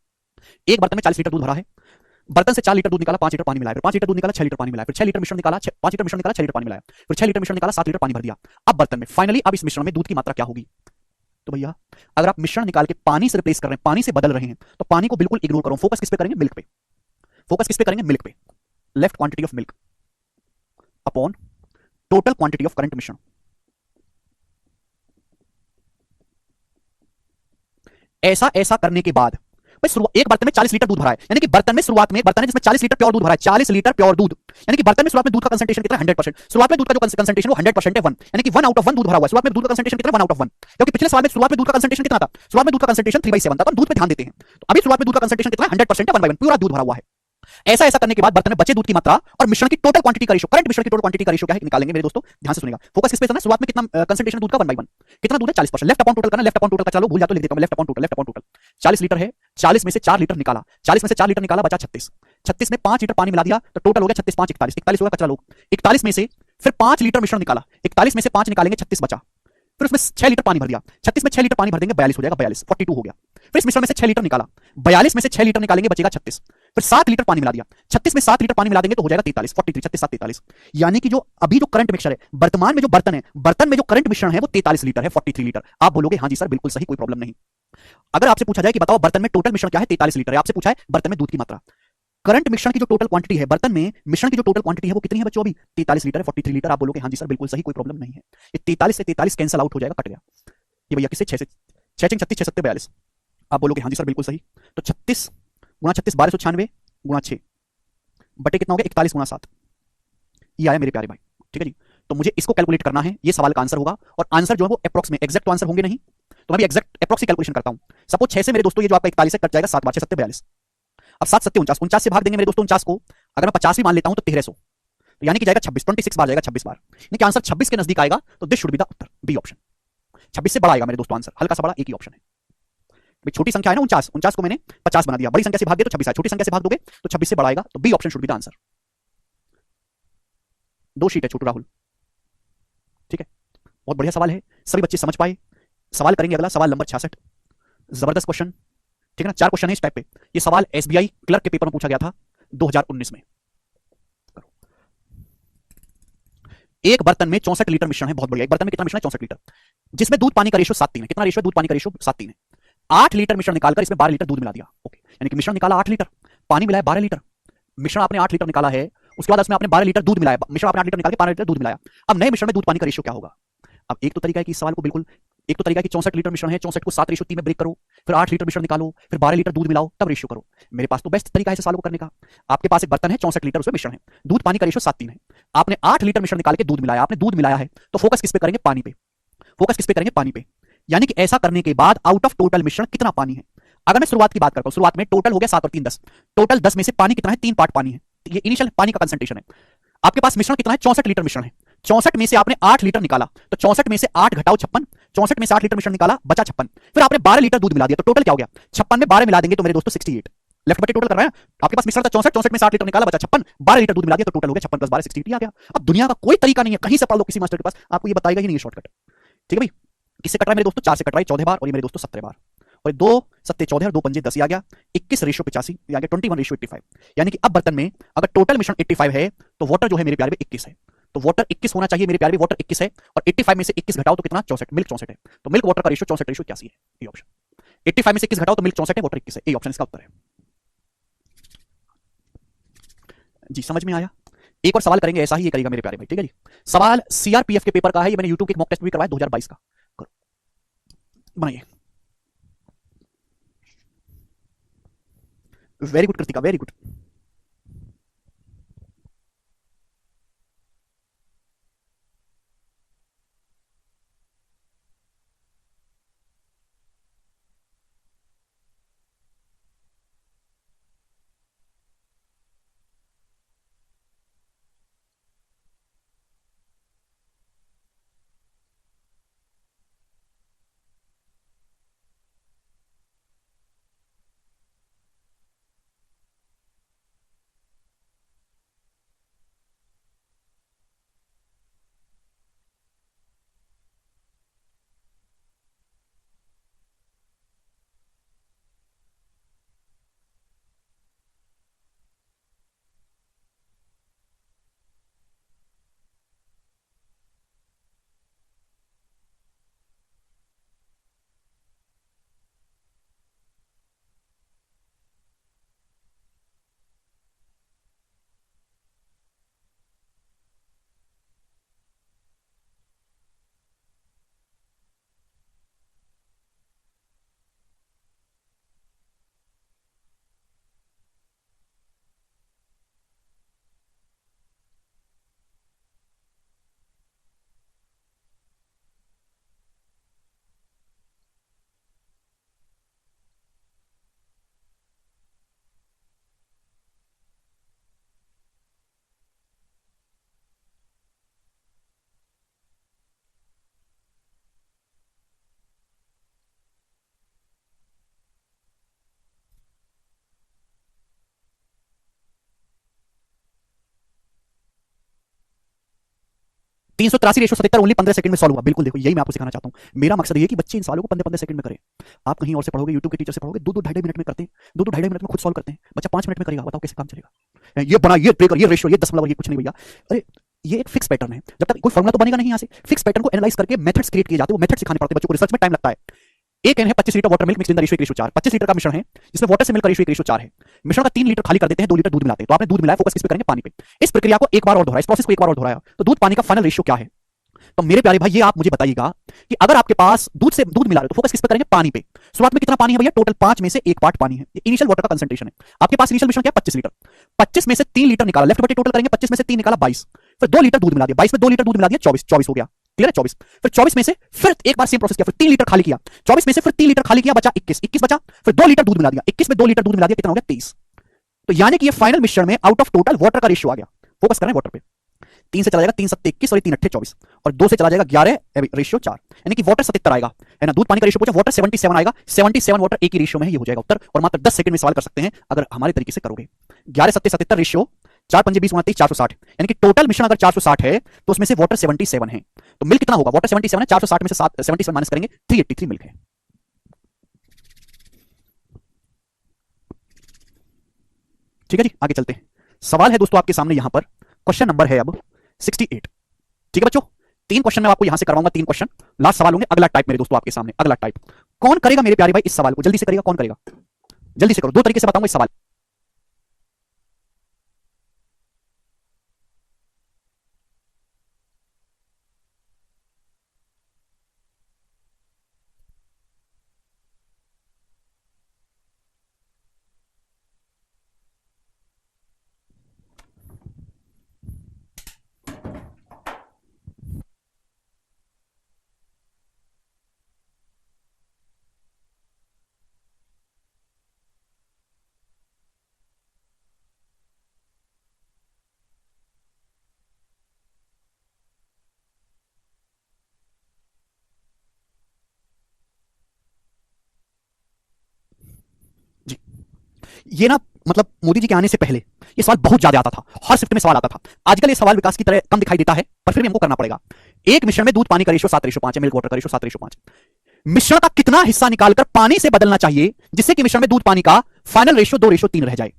एक बर्तन में 40 लीटर दूध भरा है, बर्तन से 4 लीटर दूध निकाला, 5 लीटर पानी मिलाया, फिर 5 लीटर दूध निकाला, 6 लीटर पानी मिलाया, फिर 6 लीटर मिश्रण निकाला, 5 लीटर मिश्रण निकाला, 6 लीटर पानी मिलाया, फिर 6 लीटर मिश्रण निकाला, 7 लीटर पानी भर दिया। अब बर्तन में फाइनली अब इस मिश्रण में दूध की मात्रा क्या होगी। तो भैया अगर आप मिश्रण निकाल के पानी से रिप्लेस कर रहे हैं, पानी से बदल रहे हैं, तो पानी को बिल्कुल इग्नोर करो, फोकस किस पे करेंगे, मिल्क पे। फोकस किस पे करेंगे, मिल्क पे। Left quantity of milk upon total quantity of current मिश्रण। ऐसा ऐसा करने के बाद एक बर्तन में 40 लीटर दूध भरा है, यानी कि बर्तन में शुरुआत में बर्तन है जिसमें 40 लीटर प्योर दूध भरा है, 40 लीटर प्योर दूध, यानी कि बर्तन में शुरुआत में दूध का कंसंट्रेशन कितना है, 100%। शुरुआत में दूध का जो कंसंट्रेशन वो 100% है, 1, यानी कि 1 आउट ऑफ 1 दूध भरा हुआ है। शुरुआत में दूध का कंसंट्रेशन कितना है, 1 आउट ऑफ 1, क्योंकि पिछले सवाल में शुरुआत में दूध का कंसंट्रेशन कितना था, शुरुआत में दूध का कंसंट्रेशन 3/7 था, तो हम दूध पे ध्यान देते हैं। तो अभी शुरुआत में दूध का कंसंट्रेशन कितना है, 100% है, 1/1 पूरा दूध भरा हुआ है। ऐसा ऐसा करने के बाद बर्तन में बचे दूध की मात्रा और मिश्रण की टोटल क्वांटिटी का रेशियो, करंट मिश्रण की टोटल क्वांटिटी का रेशियो क्या है निकालेंगे मेरे दोस्तों, ध्यान से सुनिएगा। फोकस किस पे करना है, शुरुआत में कितना कंसंट्रेशन दूध का, 1/1, कितना दूध है 40%, लेफ्ट अपॉन टोटल करना, लेफ्ट अपॉन टोटल का चलो भूल जाता, लिख देता हूं left upon total, left upon total. 40 litre है, 40 में से 4 लीटर निकाला, 40 में से 4 लीटर निकाला, बचा 36, 36 में 5 लीटर पानी मिला दिया, तो टोटल हो गया 36 5 41, 41 होगा कचरा लोग। 41 में से फिर 5 लीटर मिश्रण निकाला, 41 में से 5 निकालेंगे, 36 बचा, फिर उसमें 6 लीटर पानी भर दिया, 36 में 6 लीटर पानी भर देंगे, 42 हो जाएगा, 42 42 हो गया। फिर इस मिश्रण में से 6 लीटर निकाला, 42 में से 6 लीटर निकालेंगे, बचेगा 36, फिर 7 लीटर पानी मिला दिया, 36 में 7 लीटर पानी मिला देंगे तो हो जाएगा 43, 43 36 7 43। यानी कि जो अभी जो करंट मिक्सचर है, वर्तमान में जो बर्तन है, बर्तन में जो करंट मिश्रण है वो 43 लीटर है, 43 लीटर। आप बोलोगे हाँ जी सर बिल्कुल सही, कोई प्रॉब्लम नहीं। अगर आपसे पूछा जाए कि बताओ बर्तन में टोटल मिश्रण क्या है, 43 लीटर है, आपसे पूछा है बर्तन में दूध की मात्रा, करंट मिश्रण की जो टोटल क्वांटिटी है, बर्तन में मिश्रण की जो टोटल क्वांटिटी है वो कितनी है बच्चों, अभी 43 लीटर है, 43 लीटर। आप बोलोगे हाँ जी सर बिल्कुल सही, कोई प्रॉब्लम नहीं है। ये 43 से 43 कैंसिल आउट हो जाएगा, कट गया ये भैया, किससे 6 से 6 6 36 6 7 42। आप बोलोगे हाँ जी सर बिल्कुल सही। तो 36 गुणा 36 1296 गुणा 6 बटे कितना हो गया 41 गुणा 7, ये आया मेरे प्यारे भाई। ठीक है जी। तो मुझे इसको कैलकुलेट करना है, ये सवाल का आंसर होगा, और आंसर जो है वो एप्रोक्स में, एग्जैक्ट तो आंसर होंगे नहीं, तो मैं भी एग्जैक्ट एप्रोक्स कैलकुलेशन करता हूं। सपोज 6 से मेरे दोस्तों ये जो आपका 41 है कट जाएगा, 7 5 6 7 42। अब 7 7 49, 49 से भाग देंगे मेरे दोस्तों 49 को, अगर मैं 50 भी मान लेता हूं तो 1300, तो यानी कि जाएगा 26, 26 बार जाएगा, 26 बार, यानी कि आंसर 26 के नजदीक आएगा, तो दिस शुड बी द उत्तर, बी ऑप्शन। 26 से बड़ा आएगा मेरे दोस्तों आंसर, हल्का सा बड़ा एक ही ऑप्शन है। भाई छोटी संख्या है ना 49, 49 को मैंने 50 बना दिया, बड़ी संख्या से भाग दे तो 26 आए, छोटी संख्या से भाग दोगे तो 26 से बड़ा आएगा, तो B option should be the answer. 2 sheet है छोटू राहुल। ठीक है, बहुत बढ़िया सवाल है, सभी बच्चे समझ पाए। सवाल करेंगे अगला, सवाल नंबर 66, जबरदस्त क्वेश्चन। ठीक है ना, 4 क्वेश्चन है इस टाइप पे। ये सवाल एसबीआई क्लर्क के पेपर में पूछा गया था 2019 में। एक बर्तन में 64 लीटर मिश्रण है, बहुत बढ़िया। एक बर्तन में कितना मिश्रण है, 64 लीटर, जिसमें दूध पानी का रेशियो 7:3 है। कितना रेशियो है, दूध पानी का रेशियो 7:3 है। 8 लीटर मिश्रण निकालकर इसमें 12 लीटर दूध मिला दिया। ओके, यानी कि मिश्रण निकाला 8 लीटर, पानी मिलाया 12 लीटर, मिश्रण आपने 8 लीटर निकाला है, उसके बाद उसमें आपने 12 लीटर दूध मिलाया, मिश्रण आपने 8 लीटर निकाल के 12 लीटर दूध मिलाया। अब नए मिश्रण में दूध पानी का रेशियो क्या होगा। अब एक तो तरीका है कि इस सवाल को बिल्कुल, एक तो तरीका है कि 64 लीटर मिश्रण है, 64 को 7:3 में ब्रेक करो, फिर 8 लीटर मिश्रण निकालो, फिर 12 लीटर दूध मिलाओ, तब रेशियो करो। मेरे पास तो बेस्ट तरीका है इस सवाल को करने का। आपके पास एक बर्तन है, 64 लीटर उसमें मिश्रण है, दूध पानी का रेशियो 7:3 है, आपने 8 लीटर मिश्रण निकाल के दूध मिलाया, आपने दूध मिलाया है, तो फोकस किस पे करेंगे, पानी पे। फोकस किस पे करेंगे? पानी पे। यानी कि ऐसा करने के बाद आउट ऑफ टोटल मिश्रण कितना पानी है? अगर मैं शुरुआत की बात करता हूं, शुरुआत में टोटल हो गया 7 और 3 10, टोटल 10 में से पानी कितना है? 3 पार्ट पानी है। ये इनिशियल पानी का कंसंट्रेशन है। आपके पास मिश्रण कितना है? 64 लीटर मिश्रण है। 64 में से आपने 8 लीटर निकाला, तो 64 में से 8 घटाओ 56, 64 में से 8 लीटर मिश्रण निकाला, बचा 56। फिर आपने 12 लीटर दूध मिला दिया, तो टोटल क्या हो गया? 56 में 12 मिला देंगे तो मेरे दोस्तों 68। लेफ्ट बटे टोटल कर रहे हैं। आपके पास मिश्रण था 64, 64 में से 8 लीटर निकाला, बचा 56, 12 लीटर दूध मिला दिया, तो टोटल हो गया 56 + 12 68 आ गया। अब दुनिया का कोई तरीका नहीं है, कहीं से पढ़ लो किसी मास्टर के पास, आपको ये बताएगा ही नहीं ये शॉर्टकट। ठीक है भाई। किससे कट रहा है मेरे दोस्तों? 4 से कट रहा है 14 बार, और ये मेरे दोस्तों 17 बार, और 2 सत्ते 14 और 2 पंजे 10 आ गया, 21:85 आ गया, 21:85। यानी कि अब बर्तन में अगर टोटल मिश्रण 85 है तो वाटर जो है मेरे प्यारे में 21 है। तो वाटर 21 होना चाहिए मेरे प्यारे में, वाटर 21 है, और 85 में से 21 घटाओ तो कितना? 64। मिल्क 64 है, तो मिल्क वाटर का रेशियो 64 रेशियो 81 है। ये ऑप्शन। 85 में से 21 घटाओ तो मिल्क 64 है, वाटर 21 है। ये ऑप्शन इसका उत्तर है। जी समझ में आया? एक और सवाल करेंगे, ऐसा ही ये करेगा मेरे प्यारे भाई। ठीक है जी। सवाल सीआरपीएफ के पेपर का है, ये मैंने यूट्यूब के मॉक टेस्ट भी करवाया 2022 का। करो, बनाइए। Very good Kritika, very good. तीन सौ तिरासी रेशो 77 ओनली 15 सेकंड में सॉल्व हुआ। बिल्कुल देखो, यही मैं आपको सिखाना चाहता हूँ। मेरा मकसद ये है कि बच्चे इन सवालों को 15-15 सेकंड में करें। आप कहीं और से पढ़ोगे, यूट्यूब के टीचर से पढ़ोगे, 2-2 ढाई-ढाई मिनट में करते हैं, 2-2 ढाई-ढाई मिनट में खुद सॉल्व करते हैं। बच्चा 5 मिनट में करेगा, बताओ कैसे काम चलेगा? ये बना, ये ब्रेकर, ये रेशियो, ये दशमलव, ये कुछ नहीं भैया। अरे ये एक फिक्स पैटर्न है, जब तक कोई फॉर्मुला तो बनेगा नहीं। यहाँ से फिक्स पैटर्न को एनालाइज करके मेथड्स क्रिएट किए जाते हैं, वो मेथड सिखाने पड़ते हैं बच्चों को, रिसर्च में टाइम लगता है। एक कैन है 25 litre water milk mix in the ratio 1:4, 25 litre का मिश्रण है जिसमें वाटर से मिल्क का रेशियो 1:4 है। मिश्रण का 3 लीटर खाली कर देते हैं, 2 लीटर दूध मिलाते हैं, तो आपने दूध मिलाया, फोकस किस पे करेंगे? पानी पे। इस प्रक्रिया को एक बार और दोहराया, इस प्रोसेस को एक बार और दोहराया, तो दूध पानी का फाइनल रेशियो क्या है? तो मेरे प्यारे भाई, ये आप मुझे बताइएगा कि अगर आपके पास दूध से दूध मिला रहे हो तो फोकस किस पे करेंगे? पानी पे। शुरुआत में कितना पानी है भैया? टोटल 5 में से 1 पार्ट पानी है। ये इनिशियल वाटर का कंसंट्रेशन है। आपके पास इनिशियल मिश्रण क्या है? 25 लीटर। 25 में से 3 लीटर निकाला, लेफ्ट बटे टोटल करेंगे, 25 में से 3 निकाला 22, फिर 2 लीटर दूध मिला दिया, 22 में 2 लीटर दूध मिला दिया, 24, 24 हो गया। क्लियर है? 24। फिर 24 में से फिर एक बार सेम प्रोसेस किया, फिर 3 लीटर खाली किया, 24 में से फिर 3 लीटर खाली किया, बचा 21, 21 बचा, फिर 2 लीटर दूध मिला दिया, 21 में 2 लीटर दूध मिला दिया, कितना हो गया? 23। तो यानी कि ये फाइनल मिश्रण में आउट ऑफ टोटल वाटर का रेशियो आ गया। फोकस करें वाटर पे। 3 से चला जाएगा 3 सत्ते 21, और 3 अट्ठे 24, और 2 से चला जाएगा 11, रेशियो 4, यानी कि वाटर 77 आएगा, है ना? दूध पानी का रेशियो पूछा, वाटर 77 आएगा, 77 वाटर एक ही रेशियो में है, ये हो जाएगा उत्तर। और मात्र 10 सेकंड में सवाल कर सकते हैं अगर हमारे तरीके से करोगे। 11 सत्ते 77 रेशियो, 4 पंजे 20 29, 460, यानी कि टोटल मिश्रण अगर 460 है तो उसमें से वाटर 77 है, तो मिल्क कितना होगा? वाटर 77 है, 460 में से 77 माइनस करेंगे, 383 मिल्क है। ठीक है जी, आगे चलते हैं। सवाल है दोस्तों आपके सामने यहां पर, क्वेश्चन नंबर है अब 68। ठीक है बच्चों, 3 क्वेश्चन मैं आपको यहां से करवाऊंगा, 3 क्वेश्चन लास्ट सवाल होंगे। अगला टाइप मेरे दोस्तों आपके सामने, अगला टाइप कौन करेगा मेरे प्यारे भाई? इस सवाल को जल्दी से करेगा, कौन करेगा? जल्दी से करो, 2 तरीके से बताऊंगा इस सवाल। ये ना मतलब मोदी जी के आने से पहले ये सवाल बहुत ज्यादा आता था, हर शिफ्ट में सवाल आता था। आजकल ये सवाल विकास की तरह कम दिखाई देता है, पर फिर भी हमको करना पड़ेगा। एक मिश्रण में दूध पानी का रेशो 7:5 है, मिल्क वाटर का रेशो 7:5। मिश्रण का कितना हिस्सा निकालकर पानी से बदलना चाहिए जिससे कि मिश्रण में दूध पानी का फाइनल रेशो 2:3 रह जाए।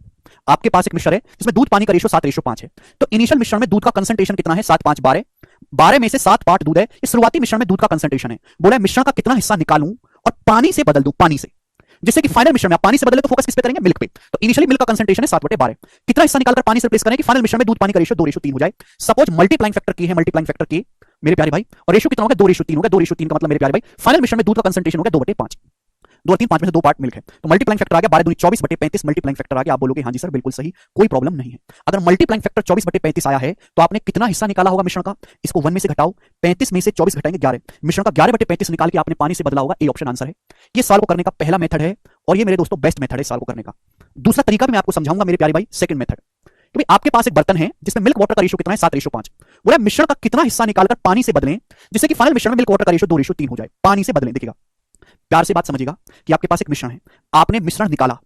आपके पास एक मिश्रण है जिसमें दूध पानी का रेशो 7:5 है, तो इनिशियल मिश्रण में दूध का कंसंट्रेशन कितना है? 7, 5, 12। 12 में से 7 पार्ट दूध है, इस शुरुआती मिश्रण में दूध का कंसंट्रेशन है। बोला मिश्रण का कितना हिस्सा निकालूं और पानी से बदल दूं, पानी से, जिससे कि फाइनल मिश्रण में आप पानी से बदले तो फोकस किस पे करेंगे? मिल्क पे। तो इनिशियली मिल्क का कंसंट्रेशन है 7/12। कितना हिस्सा निकालकर पानी से रिप्लेस करें कि फाइनल मिश्रण में दूध पानी का रेशो 2:3 हो जाए। सपोज मल्टीप्लाइंग फैक्टर की है, मल्टीप्लाइंग फैक्टर की मेरे प्यारे भाई, और रेशो कितना हो गया? 2:3 हो गया। 2:3 का मतलब मेरे प्यारे भाई फाइनल मिश्रण में दूध का कंसंट्रेशन हो गया 2/5। 2 और 3, 5 में से 2 पार्ट मिल्क है, तो मल्टीप्लाइंग फैक्टर आ गया 12 दूनी 24/35। मल्टीप्लाइंग फैक्टर आ गया, आप बोलोगे हाँ जी सर बिल्कुल सही, कोई प्रॉब्लम नहीं है। अगर मल्टीप्लाइंग फैक्टर 24/35 आया है तो आपने कितना हिस्सा निकाला होगा मिश्रण का? इसको 1 में से घटाओ, 35 में से 24 घटाएंगे 11, मिश्रण का 11/35 निकाल के आपने पानी से बदला होगा। ए ऑप्शन आंसर है। ये सवाल को करने का पहला मेथड है, और ये मेरे दोस्तों बेस्ट मेथड है सवाल को करने का। दूसरा तरीका भी मैं आपको समझाऊंगा मेरे प्यारे भाई, सेकंड मेथड। क्योंकि आपके पास एक बर्तन है जिसमें मिल्क वाटर का रेशो कितना है? 7:5। बोला मिश्रण का कितना हिस्सा निकालकर पानी से बदलें जिससे कि फाइनल मिश्रण में मिल्क वाटर का रेशो 2:3 हो जाए, पानी से बदलें। देखिएगा प्यार से बात समझिएगा कि आपके पास एक मिश्रण है, आपने मिश्रण निकाला,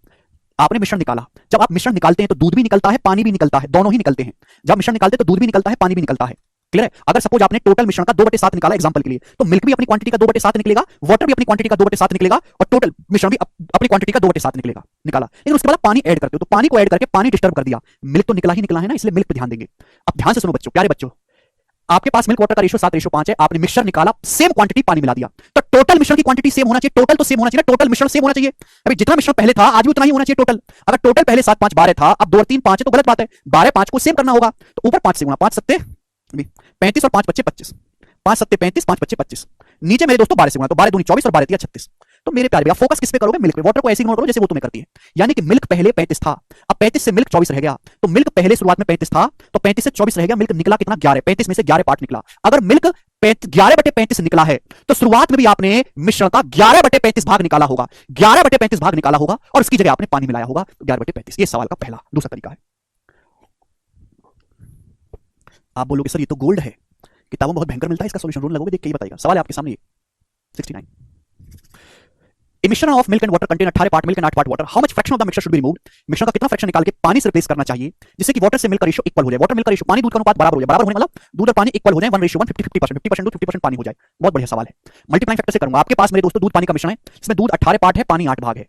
आपने मिश्रण निकाला। जब आप मिश्रण निकालते हैं तो दूध भी निकलता है, पानी भी निकलता है, दोनों ही निकलते हैं। जब मिश्रण निकालते हैं तो दूध भी निकलता है, पानी भी निकलता है। क्लियर है? अगर सपोज आपने टोटल मिश्रण का 2/7 निकाला एग्जांपल के लिए, तो मिल्क भी अपनी क्वांटिटी का 2/7 निकलेगा, वाटर भी अपनी क्वांटिटी का 2/7 निकलेगा, और टोटल मिश्रण भी अपनी क्वांटिटी का 2/7 निकलेगा, निकाला। लेकिन उसके बाद पानी ऐड करते हो, तो पानी को ऐड करके पानी डिस्टर्ब कर दिया, मिल्क तो निकला ही निकला है ना, इसलिए मिल्क पे ध्यान देंगे। अब ध्यान से सुनो बच्चों, प्यारे बच्चों, आपके पास मिल्क वाटर का रेशो 7:5 है, आपने मिश्रण निकाला, सेम क्वांटिटी पानी मिला दिया, तो टोटल मिश्रण की क्वांटिटी सेम होना चाहिए, टोटल तो सेम होना चाहिए, टोटल मिश्रण सेम होना चाहिए। अभी जितना मिश्रण पहले था आज भी उतना ही होना चाहिए टोटल। अगर टोटल पहले 7, 5, 12 था, अब 2 और 3, 5 है तो गलत बात है। 12, 5 को सेम करना होगा, तो ऊपर 5 से गुणा, 5 सत्ते 35 और 5 बच्चे 25, 5 सत्ते 35, 5 बच्चे 25। नीचे मेरे दोस्तों 12 से गुणा, तो 12 दूनी 24 और 12 तिया 36। तो मेरे प्यारे भैया फोकस किस पे करोगे? मिल्क पे। वाटर को ऐसे इग्नोर करो जैसे वो तुम्हें करती है। यानी कि मिल्क पहले 35 था, अब 35 से मिल्क 24 रह गया, तो मिल्क पहले शुरुआत में 35 था, तो 35 से 24 रह गया, मिल्क निकला कितना? 11। 35 में से 11 पार्ट निकला। अगर मिल्क 11/35 निकला है तो शुरुआत में भी आपने मिश्रण का 11/35 भाग निकाला होगा, 11/35 भाग निकाला होगा, और उसकी जगह आपने पानी मिलाया होगा, 11/35। ये सवाल का पहला। दूसरा तरीका है, आप बोलोगे सर ये तो गोल्ड है, किताबों में बहुत भयंकर मिलता है, इसका सॉल्यूशन रोल लगोगे देख के ही बताइएगा। सवाल है आपके सामने 69। A मिश्रण of milk and water contain 18 part milk and 8 part water, how much fraction of the mixture should be removed? मिश्रण का कितना फ्रैक्शन निकाल के पानी से रिप्लेस करना चाहिए जिससे कि वाटर से मिल्क का रेशो इक्वल हो जाए। वाटर मिल्क का रेशो, पानी दूध का अनुपात बराबर हो जाए, बराबर होने मतलब दूध और पानी इक्वल हो जाए, 1:1, 50% 50% दूध 50% पानी हो जाए। बहुत बढ़िया सवाल है। मल्टीप्लाइंग फैक्टर से करूंगा। आपके पास मेरे दोस्तों दूध पानी का मिश्रण है जिसमें दूध 18 पार्ट है, पानी 8 भाग है।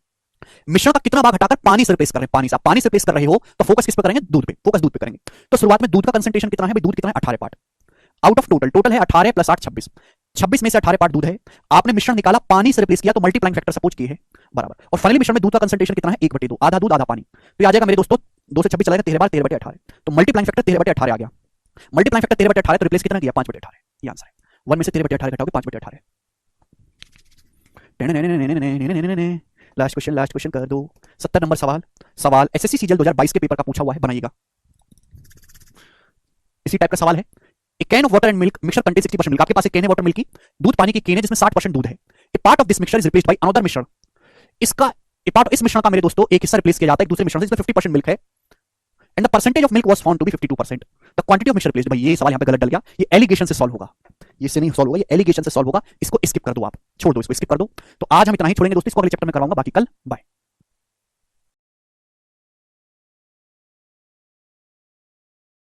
मिश्रण का कितना भाग हटाकर पानी से रिप्लेस कर रहे हैं? पानी से। आप पानी से रिप्लेस कर रहे हो तो फोकस किस पे करेंगे? दूध पे। फोकस दूध पे करेंगे। तो शुरुआत में दूध का कंसंट्रेशन कितना है भाई? दूध कितना है? 18 part. Out of total, total है 18 + 8 26, 26 में से 18 पार्ट दूध है, आपने मिश्रण निकाला, पानी से रिप्लेस किया, तो मल्टीप्लाइंग फैक्टर सपोज की है बराबर, और फाइनली मिश्रण में दूध का कंसंट्रेशन कितना है? 1/2, आधा दूध आधा पानी। तो ये आ जाएगा मेरे दोस्तों 2 से 26 चला गया, 13 बार 13/18, तो मल्टीप्लाइंग फैक्टर 13/18 आ गया। मल्टीप्लाइंग फैक्टर 13/18 तो रिप्लेस कितना किया? 5/18। ये आंसर है। 1 में से 13/18 घटाओगे 5/18। लास्ट क्वेश्चन कर दो। 70 नंबर सवाल। सवाल एसएससी सीजीएल 2022 के पेपर का पूछा हुआ है, बनाइएगा। इसी टाइप का सवाल है। A can of water and milk mixture contains 60% milk। आपके पास एक कैन है वाटर मिल्क की, दूध पानी की कैन है जिसमें 60% दूध है। A part of this mixture is replaced by another मिश्रण। इसका इस मिश्रण का मेरे दोस्तों एक हिस्सा रिप्लेस किया जाता है एक दूसरे मिश्रण से जिसमें 50% मिल्क है, and the percentage of milk was found to be 52%। The quantity of mixture replaced. भाई ये सवाल यहां पे गलत डल गया, ये एलिगेशन से सॉल्व होगा, ये से नहीं सॉल्व होगा, ये एलिगेशन से सॉल्व होगा। इसको स्किप कर दो, आप छोड़ दो, इसको स्किप कर दो। तो आज हम इतना ही छोड़ेंगे दोस्तों, इसको अगले चैप्टर में कराऊंगा। बाकी कल बाय।